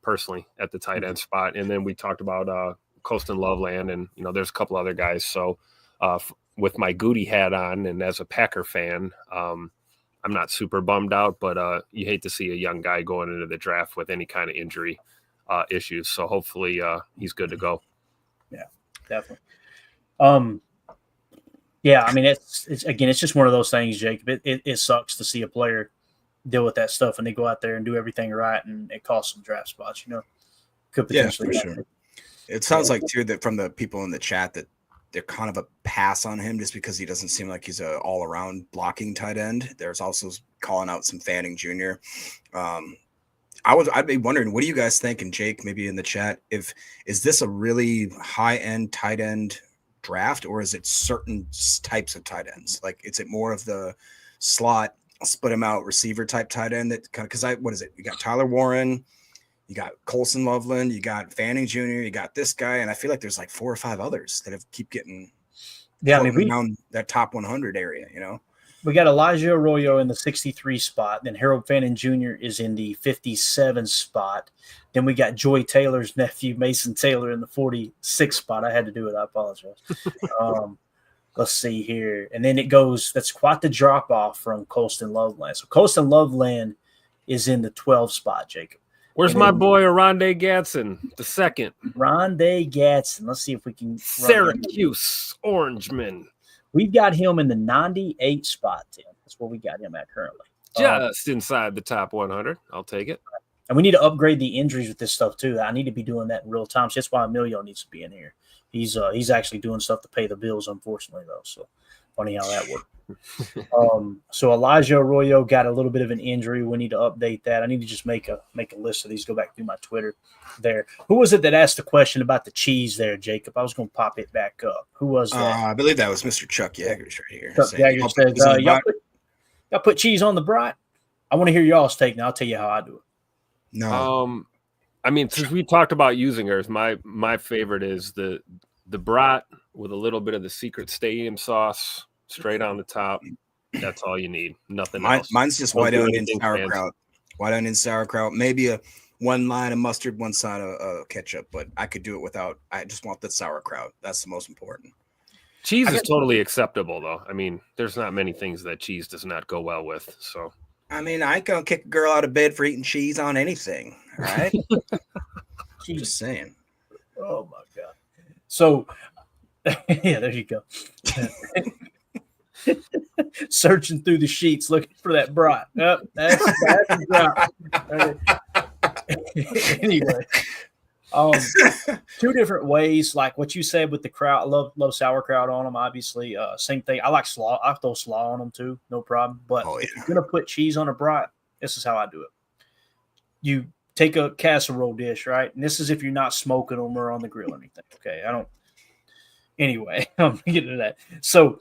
Personally at the tight end spot. And then we talked about Colston Loveland, and, there's a couple other guys. So with my Goody hat on and as a Packer fan, I'm not super bummed out, but you hate to see a young guy going into the draft with any kind of injury issues. So hopefully he's good to go. Yeah, definitely. Yeah, I mean, it's just one of those things, Jacob. It sucks to see a player deal with that stuff and they go out there and do everything right and it costs them draft spots, could potentially. Yeah, for sure. It sounds like too that from the people in the chat that they're kind of a pass on him just because he doesn't seem like he's a all-around blocking tight end. There's also calling out some Fanning Jr. I'd be wondering, what do you guys think? And Jake, maybe in the chat, is this a really high-end tight end draft, or is it certain types of tight ends? Like, is it more of the slot, split him out receiver type tight end that kind of, because what is it? You got Tyler Warren, you got Colston Loveland, you got Fanning Jr., you got this guy, and I feel like there's like 4 or 5 others that keep getting around that top 100 area, We got Elijah Arroyo in the 63 spot. Then Harold Fannin Jr. is in the 57 spot. Then we got Joy Taylor's nephew, Mason Taylor, in the 46 spot. I had to do it. I apologize. Let's see here. And then it goes, that's quite the drop off from Colston Loveland. So Colston Loveland is in the 12 spot, Jacob. Where's my boy Rondé Gatson, the second? Rondé Gatson. Let's see if we can. Syracuse Orangeman. We've got him in the 98 spot, Tim. That's where we got him at currently. Just inside the top 100. I'll take it. And we need to upgrade the injuries with this stuff, too. I need to be doing that in real time. So that's why Emilio needs to be in here. He's actually doing stuff to pay the bills, unfortunately, though. So funny how that works. So Elijah Arroyo got a little bit of an injury. We need to update that. I need to just make a list of these. Go back through my Twitter there. Who was it that asked the question about the cheese there, Jacob? I was going to pop it back up. Who was that? I believe that was Mr. Chuck Yeagers right here. Chuck Yeagers says, y'all put cheese on the brat? I want to hear y'all's take now. I'll tell you how I do it. No. I mean, since we talked about using ours, my favorite is the brat with a little bit of the secret stadium sauce straight on the top. That's all you need. Nothing else. Mine's just white onion sauerkraut. White onion sauerkraut. Maybe one line of mustard, one side of ketchup. But I could do it without. I just want the sauerkraut. That's the most important. Cheese is totally acceptable, though. I mean, there's not many things that cheese does not go well with. So, I mean, I ain't gonna kick a girl out of bed for eating cheese on anything. All right. Just saying. Oh my god. So, yeah, there you go. Searching through the sheets looking for that brat. Yep, that's the brat. Anyway, two different ways, like what you said with the kraut. I love sauerkraut on them. Obviously, same thing. I like slaw. I throw slaw on them too, no problem. But if you're gonna put cheese on a brat, this is how I do it. You take a casserole dish, right? And this is if you're not smoking them or on the grill or anything. Okay, I don't. Anyway, I'm gonna get into that. So,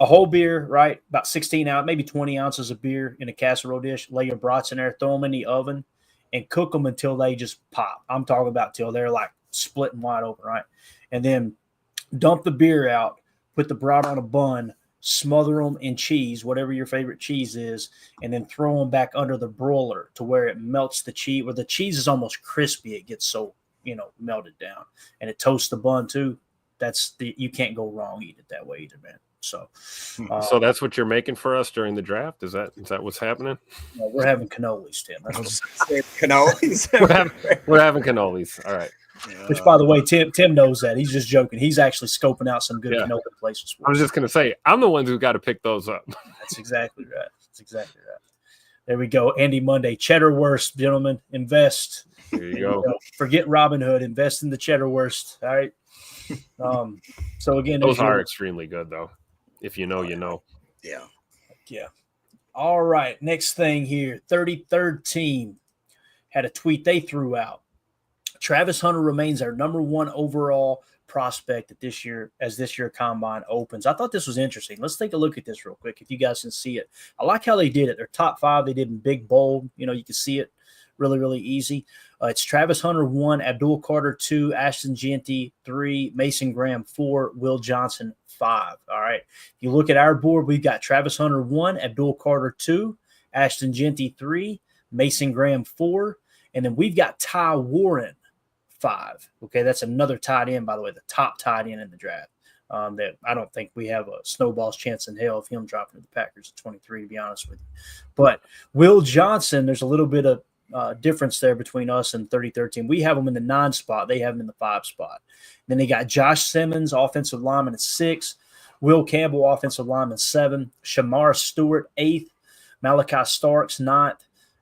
a whole beer, right? About 16 ounces, maybe 20 ounces of beer in a casserole dish. Lay your brats in there, throw them in the oven, and cook them until they just pop. I'm talking about till they're like splitting wide open, right? And then dump the beer out, put the brat on a bun, smother them in cheese, whatever your favorite cheese is, and then throw them back under the broiler to where it melts the cheese. Where the cheese is almost crispy, it gets so melted down, and it toasts the bun too. You can't go wrong eating it that way either, man. So that's what you're making for us during the draft. Is that what's happening? We're having cannolis, Tim. Cannolis. we're having cannolis. All right. Which, by the way, Tim knows that. He's just joking. He's actually scoping out some good cannoli places. I was just going to say, I'm the one who's got to pick those up. That's exactly right. There we go. Andy Monday, cheddar wurst, gentlemen. Invest. There you go. Forget Robin Hood. Invest in the cheddar wurst. All right. So again, those are extremely good, though. If you know, you know. Yeah. All right. Next thing here, 33rd team had a tweet they threw out. Travis Hunter remains our number one overall prospect at this year combine opens. I thought this was interesting. Let's take a look at this real quick if you guys can see it. I like how they did it. Their top five they did in big bold. You can see it really, really easy. It's Travis Hunter 1, Abdul Carter 2, Ashton Jeanty 3, Mason Graham 4, Will Johnson 5. All right. If you look at our board, we've got Travis Hunter 1, Abdul Carter 2, Ashton Jeanty 3, Mason Graham 4, and then we've got Ty Warren 5. Okay, that's another tight end, by the way, the top tight end in the draft. That I don't think we have a snowball's chance in hell of him dropping to the Packers at 23, to be honest with you. But Will Johnson, there's a little bit of difference there between us and 33rd team. We have him in the 9 spot. They have him in the 5 spot. Then they got Josh Simmons, offensive lineman at 6. Will Campbell, offensive lineman 7. Shamar Stewart 8th. Malachi Starks 9th.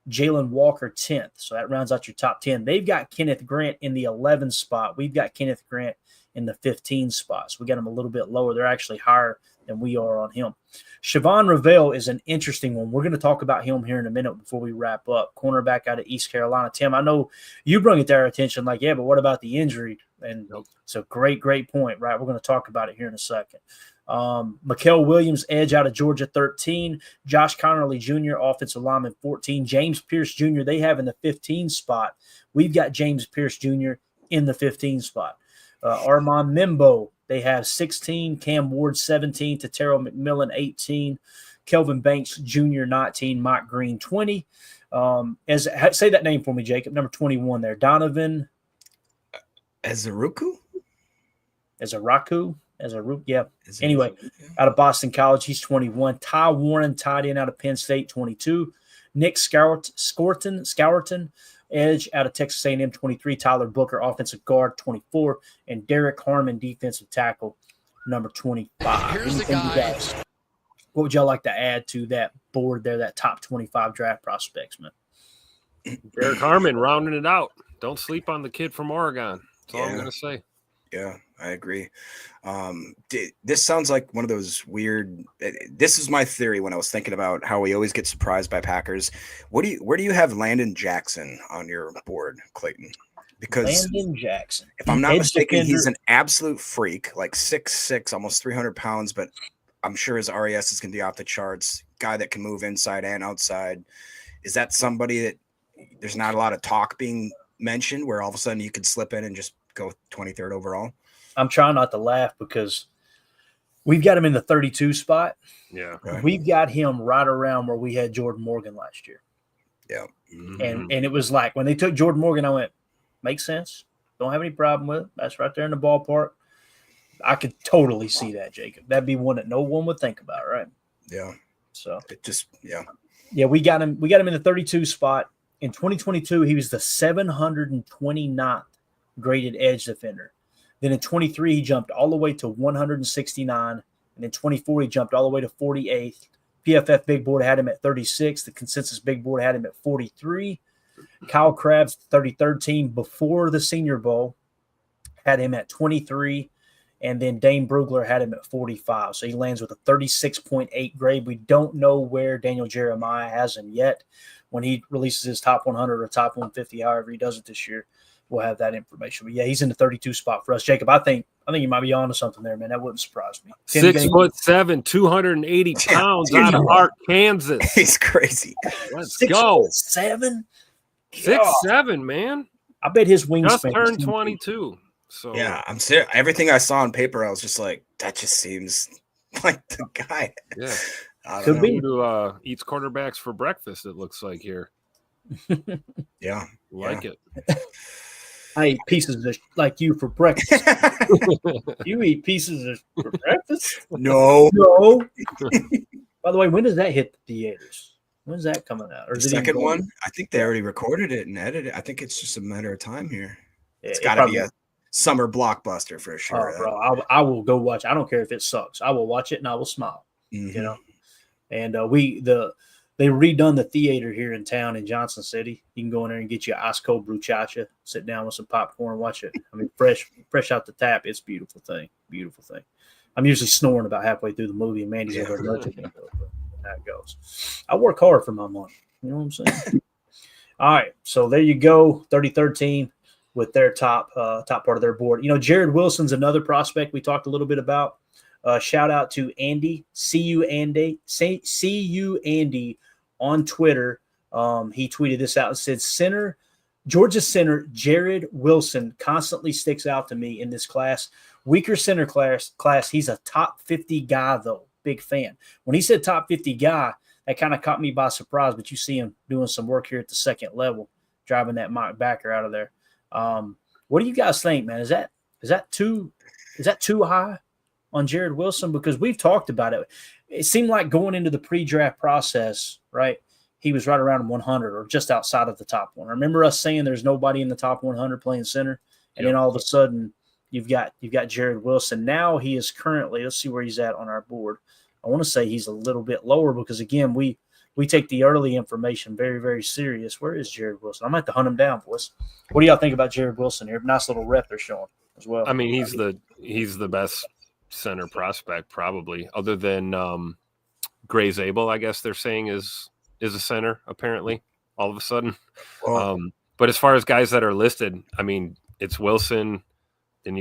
Jalen Walker 10th. So that rounds out your top 10. They've got Kenneth Grant in the 11 spot. We've got Kenneth Grant in the 15 spot. So we got him a little bit lower. They're actually higher than we are on him. Siobhan Ravel is an interesting one. We're going to talk about him here in a minute before we wrap up. Cornerback out of East Carolina. Tim, I know you bring it to our attention like, yeah, but what about the injury? And it's a great point, right? We're going to talk about it here in a second. Mikael Williams, edge out of Georgia, 13. Josh Connerly Jr., offensive lineman, 14. James Pierce Jr., they have in the 15 spot. We've got James Pierce Jr. in the 15 spot. Armand Mimbo, they have 16. Cam Ward, 17. Tatero McMillan, 18. Kelvin Banks Jr., 19. Mike Green, 20. Say that name for me, Jacob. Number 21 there. Donovan Ezeruku? Yeah. Anyway, out of Boston College, he's 21. Ty Warren, tight end out of Penn State, 22. Nick Scourton, edge out of Texas A&M, 23. Tyler Booker, offensive guard, 24. And Derek Harmon, defensive tackle, number 25. Here's the guy. What would y'all like to add to that board there, that top 25 draft prospects, man? Derek Harmon rounding it out. Don't sleep on the kid from Oregon. That's all I'm going to say. Yeah, I agree. This sounds like one of those weird. This is my theory when I was thinking about how we always get surprised by Packers. Where do you have Landon Jackson on your board, Clayton? Because Landon Jackson, if I'm not edge mistaken, defender. he's an absolute freak, like 6'6", almost 300 pounds, but I'm sure his RES is going to be off the charts. Guy that can move inside and outside. Is that somebody that there's not a lot of talk being mentioned where all of a sudden you could slip in and just go 23rd overall? I'm trying not to laugh because we've got him in the 32 spot. Yeah. Okay. We've got him right around where we had Jordan Morgan last year. Yeah. And it was like when they took Jordan Morgan, I went, makes sense. Don't have any problem with it. That's right there in the ballpark. I could totally see that, Jacob. That'd be one that no one would think about, right? Yeah. So It just, yeah. yeah, we got him in the 32 spot. In 2022, he was the 729th graded edge defender. Then in 23, he jumped all the way to 169. And in 24, he jumped all the way to 48th. PFF Big Board had him at 36. The Consensus Big Board had him at 43. Kyle Krabs, 33rd team before the Senior Bowl, had him at 23. And then Dane Brugler had him at 45. So he lands with a 36.8 grade. We don't know where Daniel Jeremiah has him yet. When he releases his top 100 or top 150, however he does it this year, we'll have that information. But yeah, he's in the 32 spot for us. Jacob, I think you might be on to something there, man. That wouldn't surprise me. 6'7", 280 pounds out of Arkansas. He's crazy. Let's go. 6'7"? 6'7", man. I bet his wingspan Just turned 22. So Yeah, I'm serious. Everything I saw on paper, I was just like, that just seems like the guy. yeah. I Could don't be. know. Who eats quarterbacks for breakfast, it looks like here. Yeah. Like it. I eat pieces of like you for breakfast. You eat pieces of for breakfast? No. No. By the way, when does that hit the theaters? When's that coming out? Or The is it even second going? one, I think they already recorded it and edited it. I think it's just a matter of time here. Yeah, It's it got to be probably- a summer blockbuster for Oh, sure. bro, I will go watch. I don't care if it sucks. I will watch it and I will smile. Mhm. You know. And they redone the theater here in town in Johnson City. You can go in there and get you an ice cold bruschetta, sit down with some popcorn, watch it. I mean, fresh out the tap. It's a beautiful thing. Beautiful thing. I'm usually snoring about halfway through the movie, and Mandy's over there nudging me. But that goes. I work hard for my money. You know what I'm saying? All right, so there you go. 33rd team with their top part of their board. You know, Jared Wilson's another prospect we talked a little bit about. Shout out to Andy. See you, Andy on Twitter. He tweeted this out and said, Georgia center Jared Wilson constantly sticks out to me in this class. Weaker center class. He's a top 50 guy, though. Big fan. When he said top 50 guy, that kind of caught me by surprise, but you see him doing some work here at the second level, driving that Mike Backer out of there. What do you guys think, man? Is that too high on Jared Wilson? Because we've talked about it. It seemed like going into the pre-draft process, right? He was right around 100 or just outside of the top one. Remember us saying there's nobody in the top 100 playing center, and then all of a sudden you've got Jared Wilson. Now he is currently. Let's see where he's at on our board. I want to say he's a little bit lower because again we take the early information very, very serious. Where is Jared Wilson? I'm going to have to hunt him down, boys. What do y'all think about Jared Wilson here? Nice little rep they're showing as well. I mean, he's the best center prospect probably, other than Gray Zabel, I guess they're saying is a center apparently all of a sudden. Well, But as far as guys that are listed, I mean, it's Wilson. Then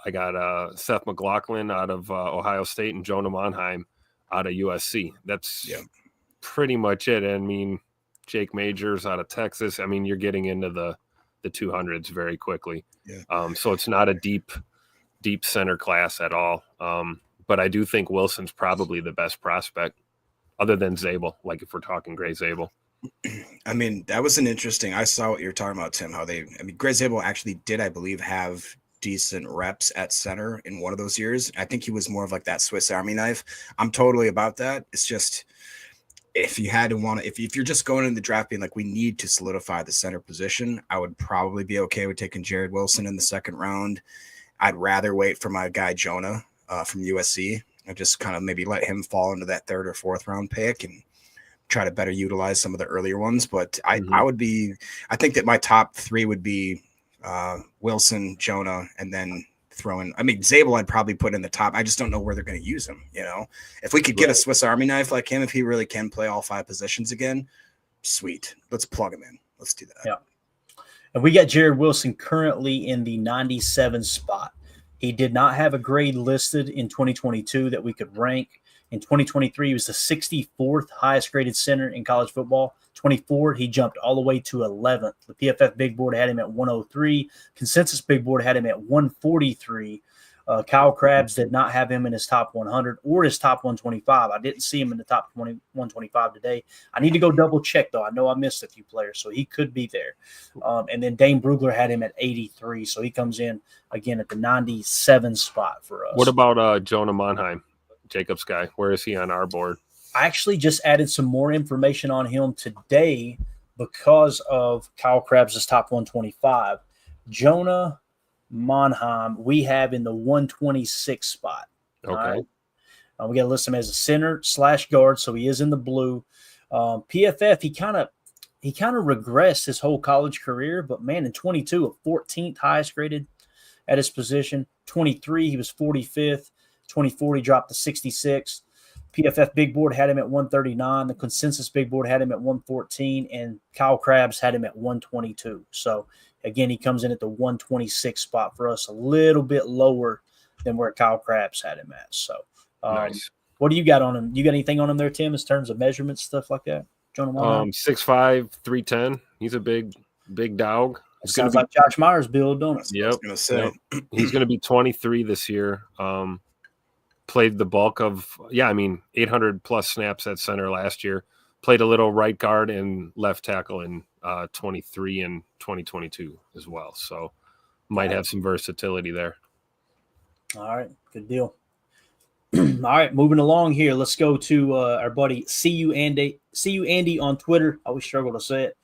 I got Seth McLaughlin out of Ohio State and Jonah Monheim out of USC. That's pretty much it. I mean, Jake Majors out of Texas. I mean, you're getting into the 200s very quickly. Yeah. So it's not a deep center class at all. But I do think Wilson's probably the best prospect other than Zabel, like if we're talking Gray Zabel. I mean, that was an interesting. I saw what you're talking about, Tim. Gray Zabel actually did, I believe, have decent reps at center in one of those years. I think he was more of like that Swiss Army knife. I'm totally about that. It's just if you had to if you're just going in the draft being like we need to solidify the center position, I would probably be okay with taking Jared Wilson in the second round. I'd rather wait for my guy Jonah from USC. I just kind of maybe let him fall into that third or fourth round pick and try to better utilize some of the earlier ones. But I think that my top three would be Wilson, Jonah, and then throwing. I mean, Zabel I'd probably put in the top. I just don't know where they're going to use him. If we could get a Swiss Army knife like him, if he really can play all 5 positions again, sweet. Let's plug him in. Let's do that. Yeah. And we got Jared Wilson currently in the 97 spot. He did not have a grade listed in 2022 that we could rank. In 2023, he was the 64th highest graded center in college football. 24, he jumped all the way to 11th. The PFF Big Board had him at 103. Consensus Big Board had him at 143. Kyle Krabs did not have him in his top 100 or his top 125. I didn't see him in the top 125 today. I need to go double check, though. I know I missed a few players, so he could be there. And then Dane Brugler had him at 83, so he comes in, again, at the 97 spot for us. What about Jonah Monheim, Jacob's guy? Where is he on our board? I actually just added some more information on him today because of Kyle Krabs' top 125. Jonah Monheim, we have in the 126 spot. Okay. Right? We got to list him as a center / guard, so he is in the blue. PFF, he kind of regressed his whole college career, but man, in 22, a 14th highest graded at his position. 23, he was 45th. 24, he dropped to 66th. PFF Big Board had him at 139. The Consensus Big Board had him at 114, and Kyle Krabs had him at 122. So, again, he comes in at the 126 spot for us, a little bit lower than where Kyle Krabs had him at. So, Nice. What do you got on him? You got anything on him there, Tim, in terms of measurements, stuff like that? Jonah Monheim? 6'5", 310. He's a big dog. Sounds like Josh Myers' build, don't it? Yep. I was gonna say. Yep. He's going to be 23 this year. Played the bulk of 800 plus snaps at center last year. Played a little right guard and left tackle in 23 and 2022 as well. So might have some versatility there. All right, good deal. All right, moving along here. Let's go to our buddy CU Andy on Twitter. I always struggle to say it.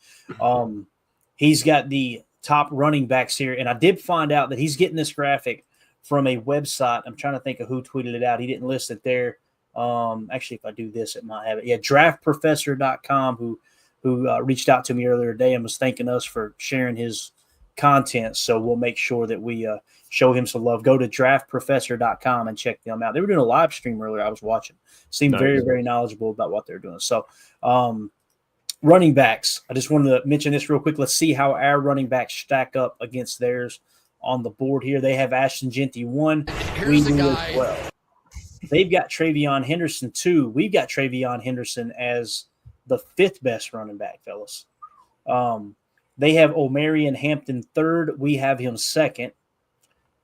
He's got the top running backs here, and I did find out that he's getting this graphic from a website. I'm trying to think of who tweeted it out. He didn't list it there. Actually, if I do this, it might have it. Yeah, draftprofessor.com, who reached out to me earlier today and was thanking us for sharing his content. So we'll make sure that we show him some love. Go to draftprofessor.com and check them out. They were doing a live stream earlier. I was watching. Seemed very, very knowledgeable about what they're doing. So running backs, I just wanted to mention this real quick. Let's see how our running backs stack up against theirs on the board here. They have Ashton Jeanty 1. We do as well. They've got Travion Henderson 2. We've got Travion Henderson as the 5th best running back, fellas. They have Omarion Hampton 3rd. We have him 2nd.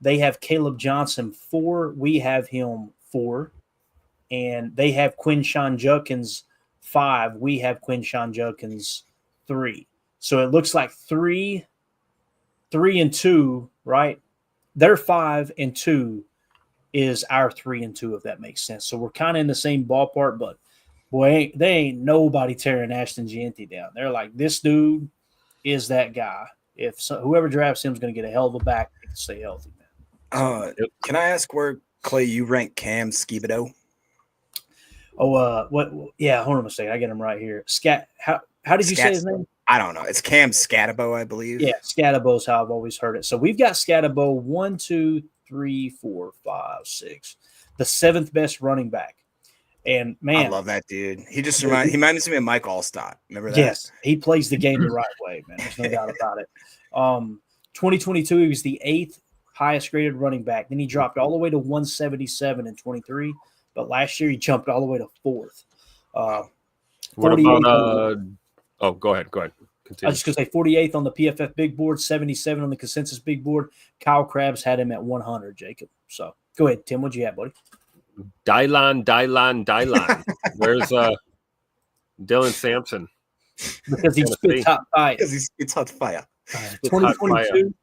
They have Caleb Johnson 4. We have him 4. And they have Quinshawn Judkins 5. We have Quinshawn Judkins 3. So it looks like 3 and 2, right? Their 5 and 2 is our 3 and 2, if that makes sense. So we're kind of in the same ballpark, but boy, they ain't nobody tearing Ashton Jeanty down. They're like, this dude is that guy. Whoever drafts him is going to get a hell of a back to stay healthy, man. Can I ask where, Clay, you rank Cam Skibido? What? Yeah, hold on a second. I get him right here. How did you say his name? I don't know. It's Cam Scatabo, I believe. Yeah, Scatabo is how I've always heard it. So we've got Scatabo 1, 2, 3, 4, 5, 6, the 7th best running back. And man, I love that dude. He just reminds me of Mike Allstott. Remember that? Yes, he plays the game the right way, man. There's no doubt about it. 2022, he was the 8th highest graded running back. Then he dropped all the way to 177 in 23. But last year he jumped all the way to 4th. What about go ahead. Continue. I was just going to say 48th on the PFF Big Board, 77 on the Consensus Big Board. Kyle Krabs had him at 100, Jacob. So go ahead, Tim. What'd you have, buddy? Dylan. Where's Dylan Sampson? Because he spits hot fire. Because it's hot fire. 2022,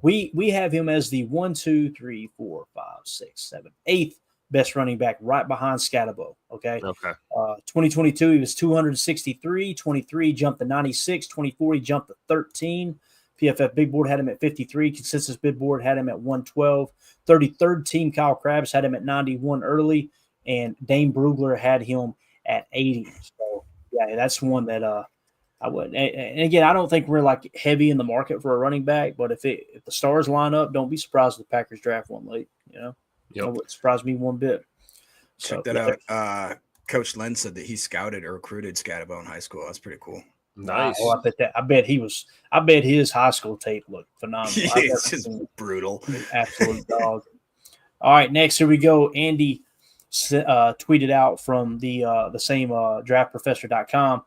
we have him as the 1, 2, 3, 4, 5, 6, 7, 8th best running back, right behind Scatabo. Okay. 2022, he was 263. 23 jumped to 96. 24, he jumped to 13. PFF Big Board had him at 53. Consensus Big Board had him at 112. 33rd team, Kyle Krabs had him at 91 early, and Dane Brugler had him at 80. So yeah, that's one that I wouldn't. And again, I don't think we're like heavy in the market for a running back, but if the stars line up, don't be surprised if the Packers draft one late. That wouldn't surprise me one bit. Check that out. Coach Len said that he scouted or recruited Scatterbo in high school. That's pretty cool. Nice. Oh, I bet his high school tape looked phenomenal. It's just brutal. Absolute dog. All right, next here we go. Andy tweeted out from the same draftprofessor.com.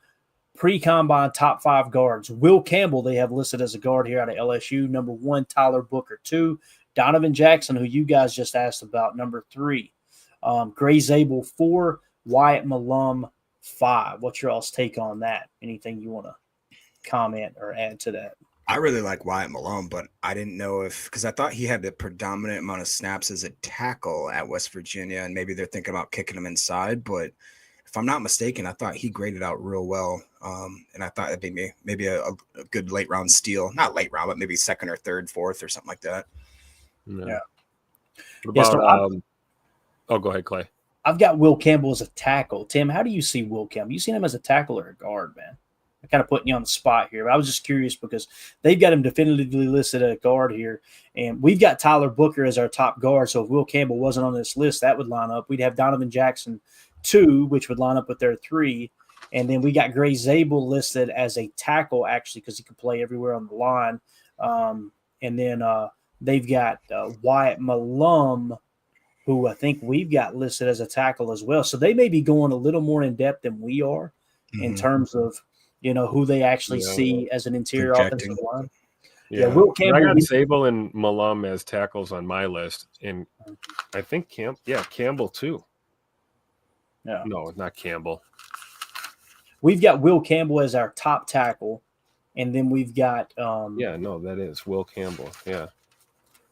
Pre-combine top 5 guards. Will Campbell, they have listed as a guard here out of LSU. Number 1, Tyler Booker. 2, Donovan Jackson, who you guys just asked about. Number 3, Gray Zabel. 4, Wyatt Malum. 5. What's your all's take on that? Anything you want to comment or add to that? I really like Wyatt Malone, but I didn't know because I thought he had the predominant amount of snaps as a tackle at West Virginia, and maybe they're thinking about kicking him inside. But if I'm not mistaken, I thought he graded out real well, and I thought it'd be maybe a good late round steal. Not late round, but maybe 2nd or 3rd, 4th or something like that. Yeah. What Yeah, about, go ahead, Clay. I've got Will Campbell as a tackle. Tim, how do you see Will Campbell? You seen him as a tackle or a guard, man? I'm kind of putting you on the spot here. But I was just curious because they've got him definitively listed at a guard here. And we've got Tyler Booker as our top guard. So if Will Campbell wasn't on this list, that would line up. We'd have Donovan Jackson 2, which would line up with their 3. And then we got Gray Zabel listed as a tackle, actually, because he can play everywhere on the line. And then they've got Wyatt Malum, who I think we've got listed as a tackle as well. So they may be going a little more in depth than we are in terms of, who they actually see as an interior offensive line. Yeah, Will Campbell. I got Zabel and Malum as tackles on my list. And I think Campbell too. Yeah. No, not Campbell. We've got Will Campbell as our top tackle. And then we've got that is Will Campbell. Yeah.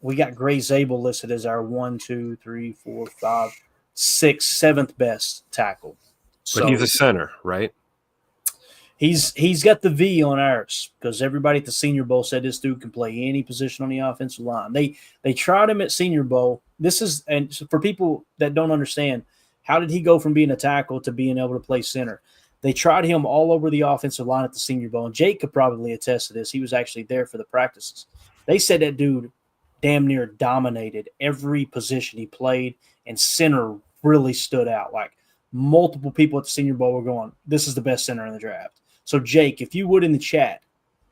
We got Gray Zabel listed as our 1, 2, 3, 4, 5, 6, 7th best tackle. But he's a center, right? He's got the V on ours because everybody at the Senior Bowl said this dude can play any position on the offensive line. They tried him at Senior Bowl. And for people that don't understand, how did he go from being a tackle to being able to play center? They tried him all over the offensive line at the Senior Bowl, and Jake could probably attest to this. He was actually there for the practices. They said that dude damn near dominated every position he played, and center really stood out. Like multiple people at the Senior Bowl were going, "This is the best center in the draft." So, Jake, if you would in the chat,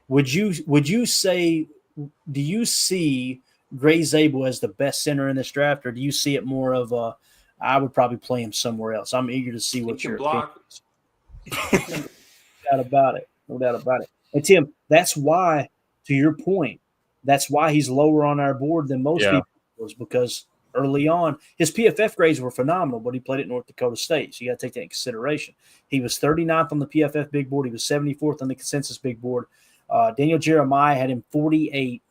would you say, do you see Gray Zabel as the best center in this draft, or do you see it more of I would probably play him somewhere else? I'm eager to see what your block. No doubt about it. No doubt about it. And Tim, that's why, to your point, that's why he's lower on our board than most people, was because early on his PFF grades were phenomenal, but he played at North Dakota State, so you got to take that in consideration. He was 39th on the PFF big board. He was 74th on the consensus big board. Daniel Jeremiah had him 48.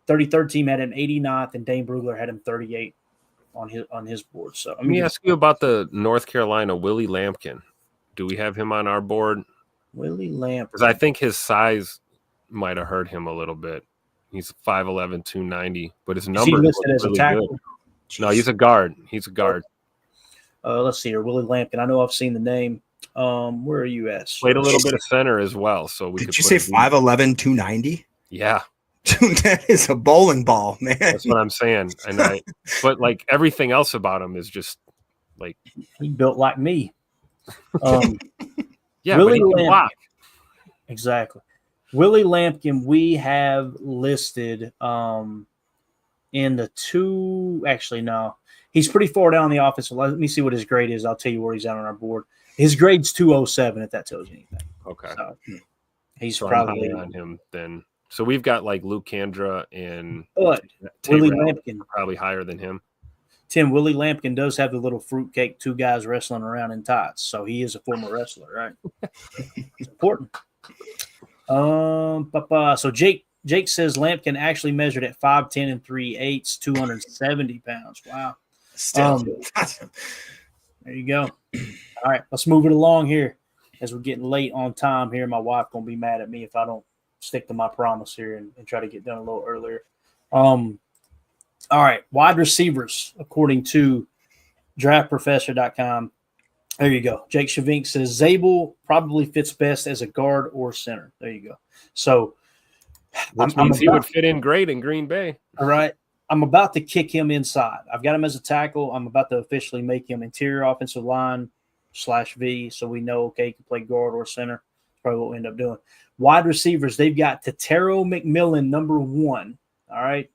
33rd team had him 89th, and Dane Brugler had him 38 on his board. So let me ask you about the North Carolina Willie Lampkin. Do we have him on our board? Willie Lampkin. Because I think his size might have hurt him a little bit. He's 5'11", 290, but his numbers listed as really a tackle? good. No, he's a guard. He's a guard. Let's see here. Willie Lampkin. I know I've seen the name. Where are you at? Played a little bit of center as well. So Did you say 5'11", 290? Yeah. Dude, that is a bowling ball, man. That's what I'm saying. But like everything else about him is just like he built like me. Yeah, Willie but he can block. Exactly. Willie Lampkin, we have listed in the 2. Actually, no. He's pretty far down the offensive line. Let me see what his grade is. I'll tell you where he's at on our board. His grade's 207, if that tells you anything. Okay. So he's so probably I'm high on him then. So we've got like Luke Kandra and Willie Lampkin. Probably higher than him. Tim, Willie Lampkin does have the little fruitcake 2 guys wrestling around in tights. So he is a former wrestler, right? It's important. So Jake says Lampkin actually measured at 5'10" and 3/8, 270 pounds. Wow. Still. There you go. All right, let's move it along here as we're getting late on time here. My wife going to be mad at me if I don't stick to my promise here and try to get done a little earlier. All right, wide receivers, according to draftprofessor.com. There you go. Jake Shavink says Zabel probably fits best as a guard or center. There you go. So Which means he would fit in great in Green Bay. All right. I'm about to kick him inside. I've got him as a tackle. I'm about to officially make him interior offensive line /V. So we know, okay, he can play guard or center. Probably what we end up doing. Wide receivers, they've got Tetero McMillan, number 1. All right.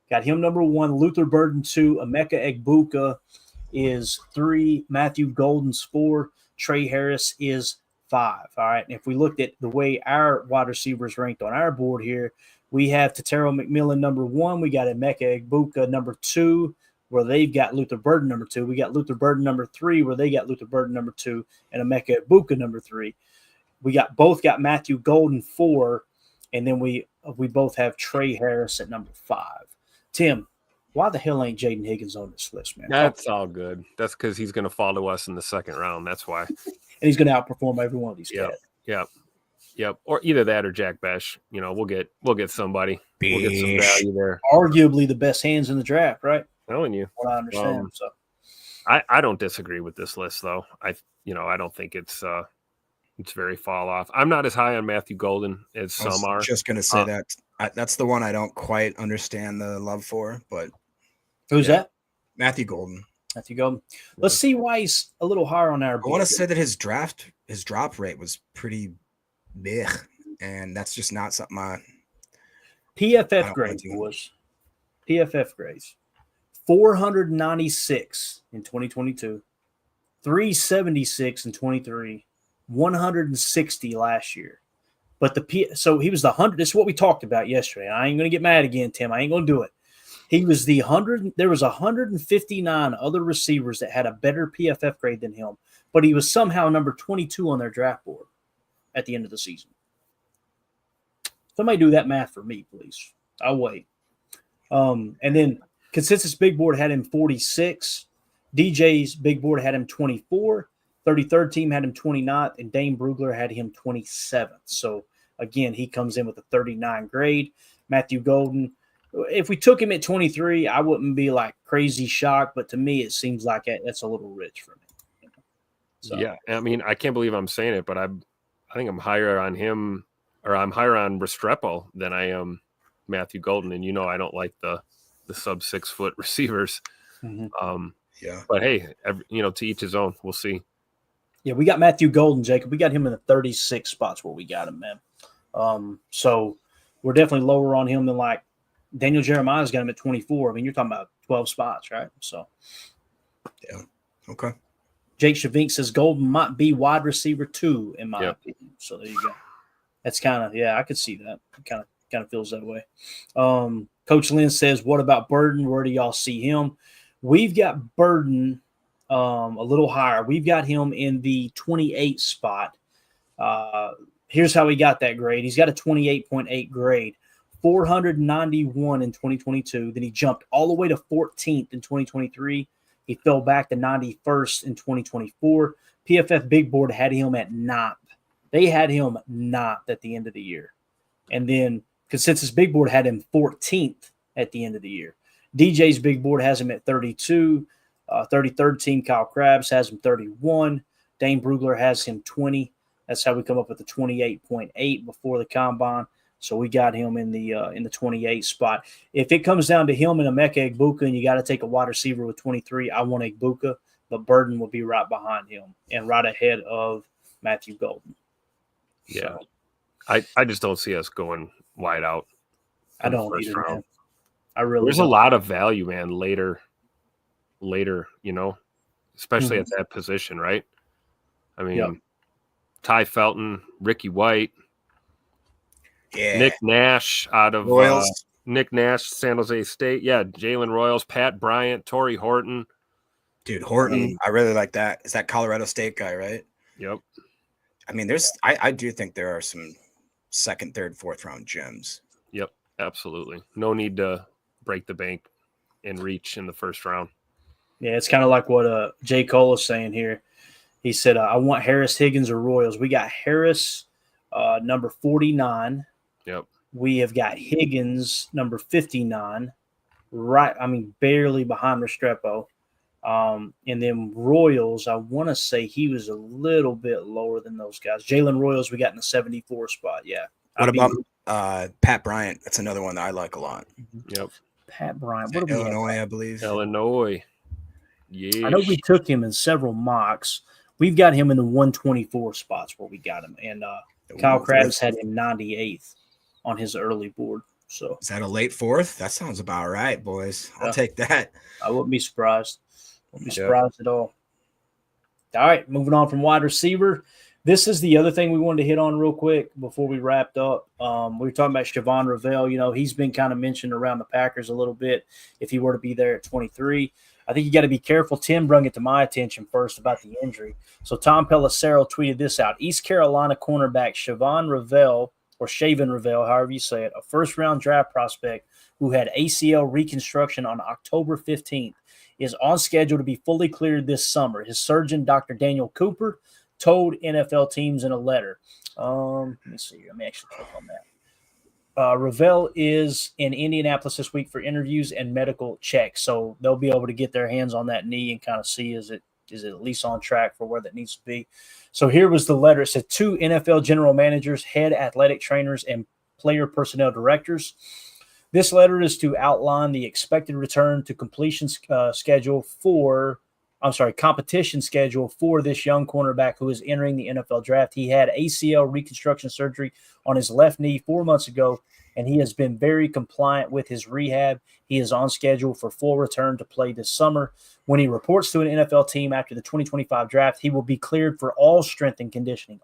Got him number 1. Luther Burden 2. Emeka Egbuka is 3. Matthew Golden's 4. Trey Harris is 5. All right. And if we looked at the way our wide receivers ranked on our board here, we have Tetero McMillan number 1. We got Emeka Egbuka number 2, where they've got Luther Burden number 2. We got Luther Burden number 3, where they got Luther Burden number 2, and Emeka Egbuka number 3. We both got Matthew Golden 4, and then we both have Trey Harris at number 5. Tim, why the hell ain't Jaden Higgins on this list, man? That's all good. That's because he's going to fall to us in the second round. That's why. And he's going to outperform every one of these guys. Yep. Or either that or Jack Besh. We'll get somebody. We'll get some value there. Arguably the best hands in the draft, right? Telling you. What I understand. So I don't disagree with this list though. I don't think it's very fall off. I'm not as high on Matthew Golden as some are. Just going to say that's the one I don't quite understand the love for, but who's that? Matthew Golden. Matthew Golden. Let's see why he's a little higher on our board. I want to say that his drop rate was pretty big, and that's just not something PFF grade was PFF grades 496 in 2022, 376 in 23, 160 last year. But so he was the 100. This is what we talked about yesterday. I ain't going to get mad again, Tim. I ain't going to do it. He was the 100. There was 159 other receivers that had a better PFF grade than him, but he was somehow number 22 on their draft board at the end of the season. Somebody do that math for me, please. I'll wait. And then Consensus Big Board had him 46. DJ's Big Board had him 24. 33rd team had him 29th, and Dane Brugler had him 27th. So, again, he comes in with a 39 grade. Matthew Golden, if we took him at 23, I wouldn't be like crazy shocked, but to me it seems like that's a little rich for me. So. Yeah, I mean, I can't believe I'm saying it, but I think I'm higher on him, or I'm higher on Restrepo than I am Matthew Golden. And I don't like the sub 6 foot receivers. Mm-hmm. But hey, to each his own. We'll see. Yeah, we got Matthew Golden, Jacob. We got him in the 36 spots where we got him, man. So we're definitely lower on him than like Daniel Jeremiah's got him at 24. I mean, you're talking about 12 spots, right? So, yeah, okay. Jake Shavink says Golden might be wide receiver 2 in my opinion. So there you go. That's kind of I could see that. It kind of feels that way. Coach Lynn says, what about Burden? Where do y'all see him? We've got Burden a little higher. We've got him in the 28 spot. Here's how he got that grade. He's got a 28.8 grade, 491 in 2022. Then he jumped all the way to 14th in 2023. He fell back to 91st in 2024. PFF Big Board had him at 9th. They had him 9th at the end of the year. And then Consensus Big Board had him 14th at the end of the year. DJ's Big Board has him at 32. 33rd team, Kyle Krabs, has him 31. Dane Brugler has him 20. That's how we come up with the 28.8 before the combine. So we got him in the 28 spot. If it comes down to him and Emeka Egbuka and you got to take a wide receiver with 23, I want Egbuka, but Burden will be right behind him and right ahead of Matthew Golden. Yeah. So, I just don't see us going wide out. I don't either, man. I really There's don't. a lot of value, man, later, especially at that position, right? I mean, Ty Felton, Ricky White, Nick Nash out of Nick Nash, San Jose State. Yeah, Jalen Royals, Pat Bryant, Torrey Horton. Dude, Horton, I really like that. Is that Colorado State guy, right? Yep. I mean, I do think there are some second, third, fourth round gems. Yep, absolutely. No need to break the bank and reach in the first round. Yeah, it's kind of like what J. Cole is saying here. He said, I want Harris, Higgins, or Royals. We got Harris, number 49. Yep. We have got Higgins, number 59. Right, barely behind Restrepo. And then Royals, I want to say he was a little bit lower than those guys. Jalen Royals, we got in the 74 spot. Yeah. What about Pat Bryant? That's another one that I like a lot. Yep. Pat Bryant? What do we have? Illinois, I believe. Illinois. Yeah. I know we took him in several mocks. We've got him in the 124 spots where we got him. And Kyle Krabs had him 98th on his early board. So is that a late fourth? That sounds about right, boys. I'll take that. I wouldn't be surprised. Wouldn't be surprised at all. All right, moving on from wide receiver. This is the other thing we wanted to hit on real quick before we wrapped up. We were talking about Siobhan Ravel. You know, he's been kind of mentioned around the Packers a little bit if he were to be there at 23. I think you got to be careful. Tim brought it to my attention first about the injury. So Tom Pelissero tweeted this out. East Carolina cornerback Siobhan Ravel, or Shaven Ravel, however you say it, a first-round draft prospect who had ACL reconstruction on October 15th, is on schedule to be fully cleared this summer. His surgeon, Dr. Daniel Cooper, told NFL teams in a letter. Let me see. Let me actually click on that. Ravel is in Indianapolis this week for interviews and medical checks, so they'll be able to get their hands on that knee and kind of see is it at least on track for where that needs to be. So here was the letter. It said 2 NFL general managers, head athletic trainers, and player personnel directors. This letter is to outline the expected return to completion competition schedule for this young cornerback who is entering the NFL draft. He had ACL reconstruction surgery on his left knee 4 months ago, and he has been very compliant with his rehab. He is on schedule for full return to play this summer. When he reports to an NFL team after the 2025 draft, he will be cleared for all strength and conditioning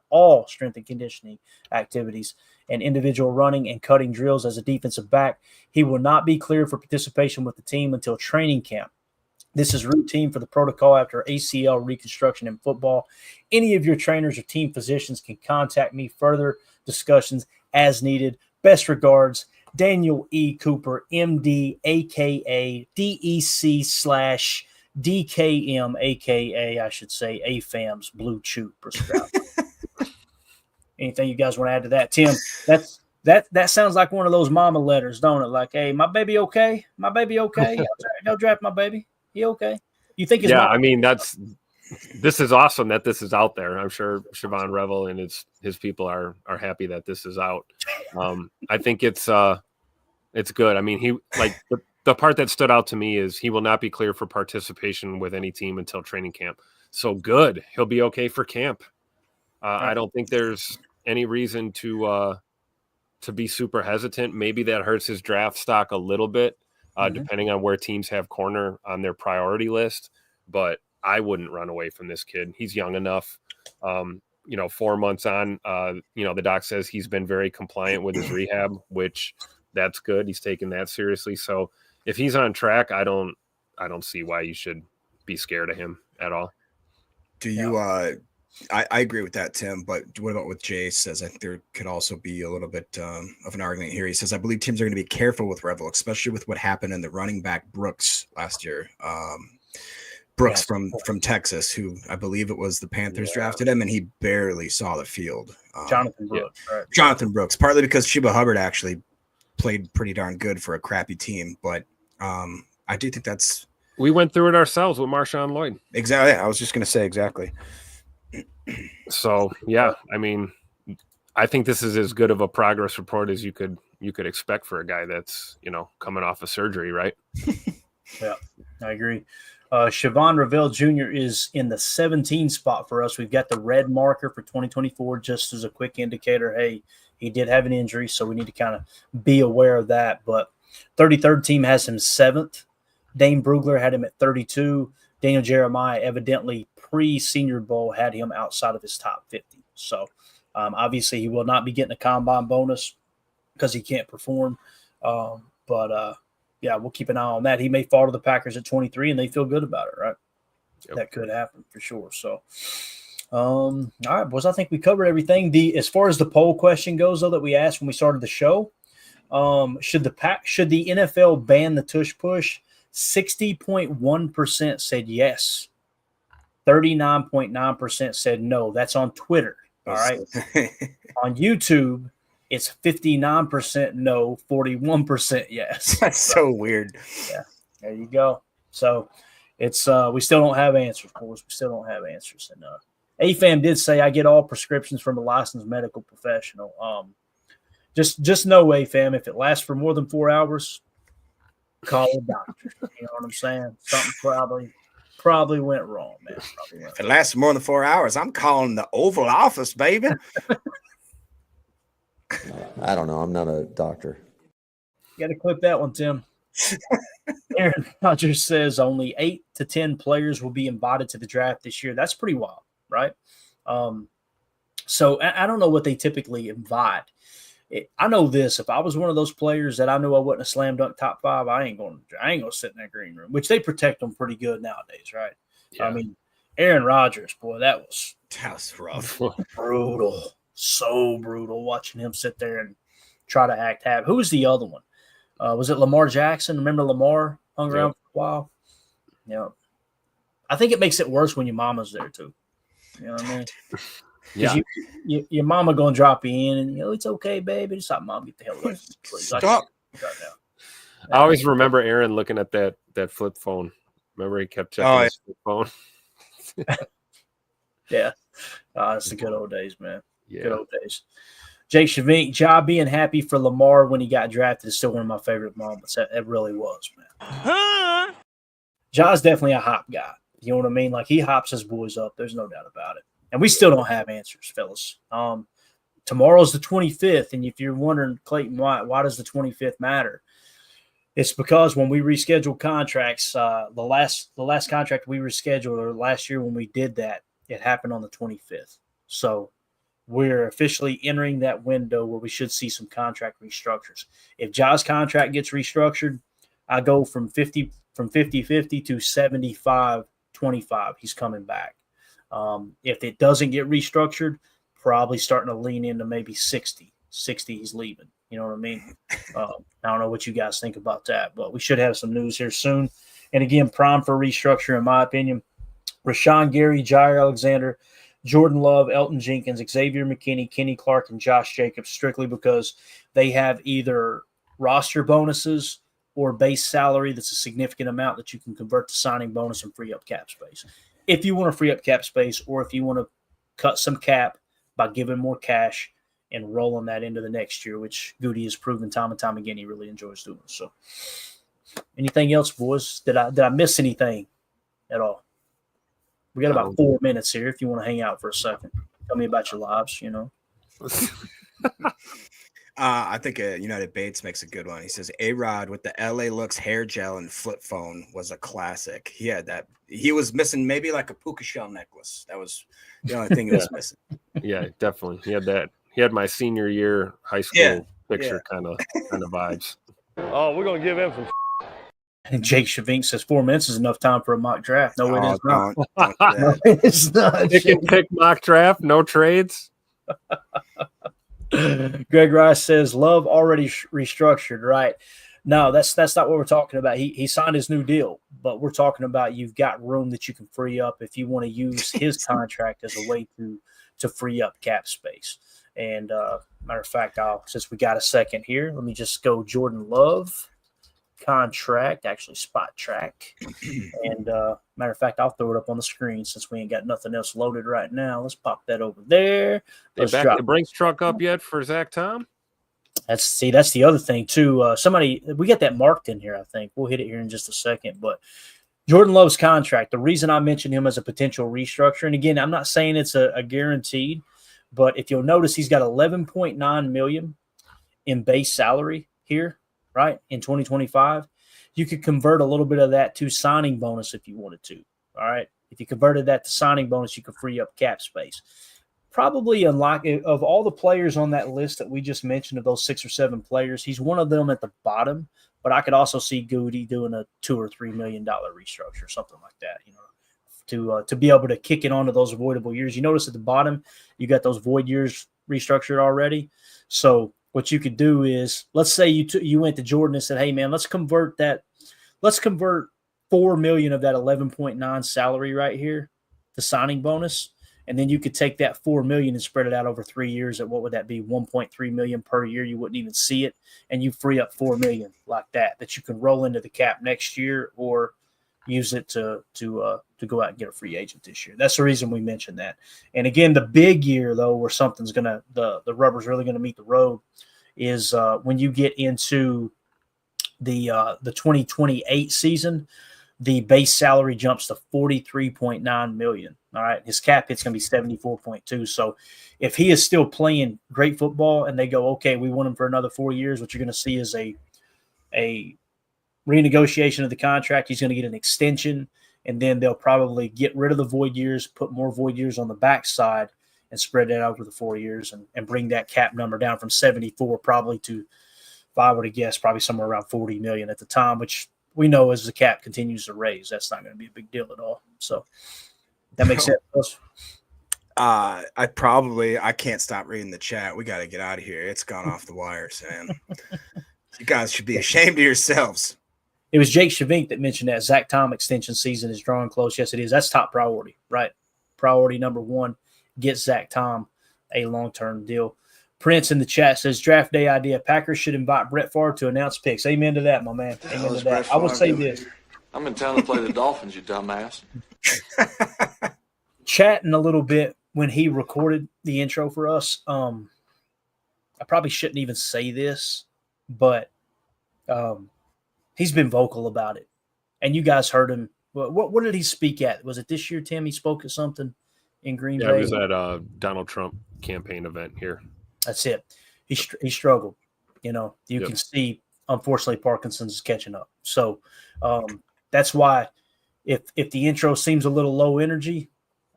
activities and individual running and cutting drills as a defensive back. He will not be cleared for participation with the team until training camp. This is routine for the protocol after ACL reconstruction in football. Any of your trainers or team physicians can contact me further discussions as needed. Best regards, Daniel E. Cooper, MD, a.k.a. DEC/DKM, a.k.a. I should say AFAM's Blue Chew prescriber. Anything you guys want to add to that, Tim? That sounds like one of those mama letters, don't it? Like, hey, my baby okay? My baby okay? Y'all draft my baby. He okay? You think? I mean, this is awesome that this is out there. I'm sure Siobhan Revel and his people are happy that this is out. I think it's good. I mean, the part that stood out to me is he will not be clear for participation with any team until training camp. So good, he'll be okay for camp. I don't think there's any reason to be super hesitant. Maybe that hurts his draft stock a little bit. Depending on where teams have corner on their priority list. But I wouldn't run away from this kid. He's young enough. 4 months on, the doc says he's been very compliant with his rehab, which that's good. He's taking that seriously. So if he's on track, I don't see why you should be scared of him at all. Do you I agree with that, Tim, but what about what Jay says? I think there could also be a little bit of an argument here. He says, I believe teams are going to be careful with Revel, especially with what happened in the running back Brooks last year. Brooks from Texas, who I believe it was the Panthers drafted him, and he barely saw the field. Jonathan Brooks. Right. Jonathan Brooks, partly because Sheba Hubbard actually played pretty darn good for a crappy team, but I do think that's... We went through it ourselves with Marshawn Lloyd. Exactly. I was just going to say exactly. So, yeah, I mean, I think this is as good of a progress report as you could expect for a guy that's, coming off of surgery, right? Yeah, I agree. Siobhan Ravel Jr. is in the 17 spot for us. We've got the red marker for 2024 just as a quick indicator. Hey, he did have an injury, so we need to kind of be aware of that. But 33rd team has him 7th. Dane Brugler had him at 32. Daniel Jeremiah, evidently pre-Senior Bowl, had him outside of his top 50. So, obviously, he will not be getting a combine bonus because he can't perform. Yeah, we'll keep an eye on that. He may fall to the Packers at 23, and they feel good about it, right? Yep. That could happen for sure. So, all right, boys, I think we covered everything. As far as the poll question goes, though, that we asked when we started the show, should the NFL ban the tush push? 60.1% said yes. 39.9% said no. That's on Twitter. All right. On YouTube, it's 59% no, 41% yes. That's so weird. Yeah, there you go. So, it's we still don't have answers, boys. We still don't have answers. And AFAM did say I get all prescriptions from a licensed medical professional. Just know, AFAM, if it lasts for more than 4 hours, call a doctor. You know what I'm saying? Something probably went wrong, man. If it lasts more than 4 hours, I'm calling the Oval Office, baby. I don't know. I'm not a doctor. You got to clip that one, Tim. Aaron Rodgers says only 8 to 10 players will be invited to the draft this year. That's pretty wild, right? So I don't know what they typically invite. I know this. If I was one of those players that I knew I wasn't a slam dunk top 5, I ain't going to sit in that green room, which they protect them pretty good nowadays, right? Yeah. I mean, Aaron Rodgers, boy, that was rough. Brutal. So brutal watching him sit there and try to act happy. Who was the other one? Was it Lamar Jackson? Remember Lamar hung around for a while? Yeah. I think it makes it worse when your mama's there too. You know what I mean? Yeah. Your mama gonna drop you in, and it's okay, baby. Stop, mom. Get the hell away. Stop. I always remember Aaron looking at that flip phone. Remember, he kept checking his flip phone. Yeah, it's the good old days, man. Yeah. Good old days. Jake Shavink, Ja being happy for Lamar when he got drafted is still one of my favorite moments. It really was, man. Huh? Ja's definitely a hop guy. You know what I mean? Like, he hops his boys up. There's no doubt about it. And we still don't have answers, fellas. Tomorrow's the 25th, and if you're wondering, Clayton, why does the 25th matter? It's because when we reschedule contracts, the last contract we rescheduled, or last year when we did that, it happened on the 25th. So we're officially entering that window where we should see some contract restructures. If Ja's contract gets restructured, I go from 50-50 to 75-25. He's coming back. If it doesn't get restructured, probably starting to lean into maybe 60 he's leaving. You know what I mean? I don't know what you guys think about that, but we should have some news here soon. And again, prime for restructure, in my opinion. Rashawn Gary, Jair Alexander, Jordan Love, Elton Jenkins, Xavier McKinney, Kenny Clark, and Josh Jacobs, strictly because they have either roster bonuses or base salary that's a significant amount that you can convert to signing bonus and free up cap space. If you want to free up cap space, or if you want to cut some cap by giving more cash and rolling that into the next year, which Goody has proven time and time again he really enjoys doing. So anything else, boys? Did I miss anything at all? We got about 4 minutes here if you want to hang out for a second. Tell me about your lives, you know. I think United Bates makes a good one. He says A-Rod with the LA Looks hair gel and flip phone was a classic. He had that. He was missing maybe like a puka shell necklace. That was the only thing he was missing. Yeah, definitely. He had that. He had my senior year high school picture kind of vibes. Oh, we're gonna give him some. And Jake Shavink says 4 minutes is enough time for a mock draft. No, it is not. Don't No, it's not. Pick mock draft, no trades. Greg Rice says Love already restructured, right? No, that's not what we're talking about. He signed his new deal, but we're talking about you've got room that you can free up if you want to use his contract as a way to free up cap space. And matter of fact, since we got a second here, let me just go Jordan Love contract, actually spot track. And matter of fact, I'll throw it up on the screen since we ain't got nothing else loaded right now. Let's pop that over there. They back the Brinks truck up yet for Zach Tom? That's the other thing too. We got that marked in here. I think we'll hit it here in just a second. But Jordan Love's contract. The reason I mentioned him as a potential restructure, and again, I'm not saying it's a guaranteed, but if you'll notice, he's got $11.9 million in base salary here, right, in 2025. You could convert a little bit of that to signing bonus if you wanted to. All right, if you converted that to signing bonus, you could free up cap space. Probably unlike of all the players on that list that we just mentioned, of those 6 or 7 players, he's one of them at the bottom. But I could also see Goody doing a $2 or $3 million restructure, something like that, to be able to kick it onto those avoidable years. You notice at the bottom, you got those void years restructured already. So what you could do is, let's say you went to Jordan and said, "Hey man, let's convert $4 million of that 11.9 salary right here to signing bonus." And then you could take that $4 million and spread it out over 3 years at what would that be? $1.3 million per year. You wouldn't even see it, and you free up $4 million like that you can roll into the cap next year, or use it to go out and get a free agent this year. That's the reason we mentioned that. And again, the big year though, where something's gonna the rubber's really gonna meet the road, is when you get into the 2028 season. The base salary jumps to $43.9 million. All right, his cap hit's gonna be 74.2. So if he is still playing great football and they go, okay, we want him for another 4 years, what you're gonna see is a renegotiation of the contract. He's going to get an extension, and then they'll probably get rid of the void years, put more void years on the backside, and spread that out over the 4 years and bring that cap number down from 74 probably to, if I were to guess, probably somewhere around 40 million at the time, which we know as the cap continues to raise, that's not going to be a big deal at all. So that makes sense. I can't stop reading the chat. We got to get out of here. It's gone off the wires, man. You guys should be ashamed of yourselves. It was Jake Shavink that mentioned that Zach Tom extension season is drawing close. Yes, it is. That's top priority, right? Priority number one, get Zach Tom a long-term deal. Prince in the chat says, draft day idea. Packers should invite Brett Favre to announce picks. Amen to that, my man. Amen to that. I will say this. I'm in town to play the Dolphins, you dumbass. Chatting a little bit when he recorded the intro for us. I probably shouldn't even say this, but he's been vocal about it. And you guys heard him. What did he speak at? Was it this year, Tim? He spoke at something in Green Bay? Yeah, it was at a Donald Trump campaign event here. That's it. He struggled. You know, you can see, unfortunately, Parkinson's is catching up. So that's why if the intro seems a little low energy,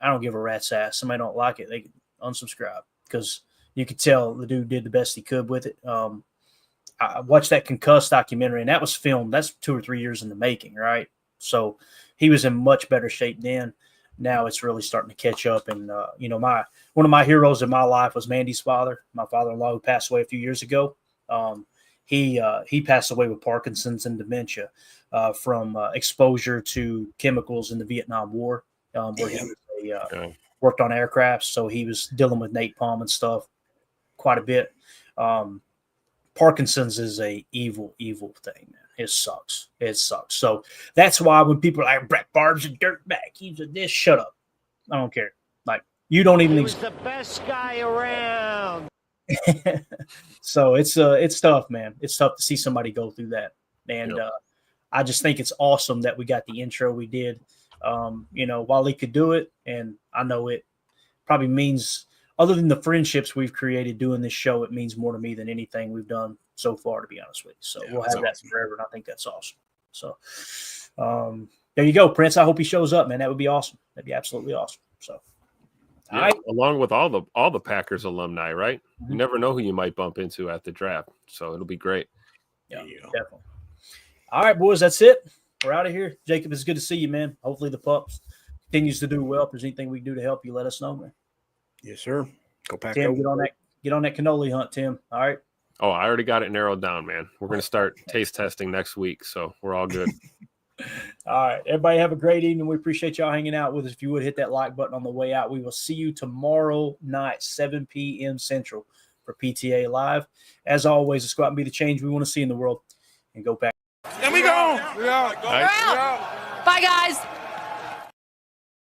I don't give a rat's ass. Somebody don't like it, they can unsubscribe, because you could tell the dude did the best he could with it. I watched that Concussed documentary, and that was filmed. That's 2 or 3 years in the making, right? So he was in much better shape then. Now it's really starting to catch up. And, one of my heroes in my life was Mandy's father, my father-in-law, who passed away a few years ago. He passed away with Parkinson's and dementia from exposure to chemicals in the Vietnam War, where he worked on aircraft. So he was dealing with napalm and stuff quite a bit. Parkinson's is a evil, evil thing, man. It sucks. It sucks. So that's why when people are like, Brett Favre's a dirtbag, he's a this, shut up. I don't care. Like, you don't even. He was the best guy around. So it's tough, man. It's tough to see somebody go through that. And I just think it's awesome that we got the intro we did. While he could do it, and I know it probably means, other than the friendships we've created doing this show, it means more to me than anything we've done so far, to be honest with you. So we'll have that forever, and I think that's awesome. So there you go, Prince. I hope he shows up, man. That would be awesome. That'd be absolutely awesome. So, all right. Along with all the Packers alumni, right? You never know who you might bump into at the draft, so it'll be great. Yeah, definitely. All right, boys, that's it. We're out of here. Jacob, it's good to see you, man. Hopefully the pups continues to do well. If there's anything we can do to help you, let us know, man. Yes, sir. Go Pack. Tim, get on that cannoli hunt, Tim. All right. Oh, I already got it narrowed down, man. We're going to start taste testing next week, so we're all good. All right. Everybody have a great evening. We appreciate y'all hanging out with us. If you would hit that like button on the way out, we will see you tomorrow night, 7 p.m. Central for PTA Live. As always, let's go out and be the change we want to see in the world, and go Pack. And we go. All right. Bye, guys.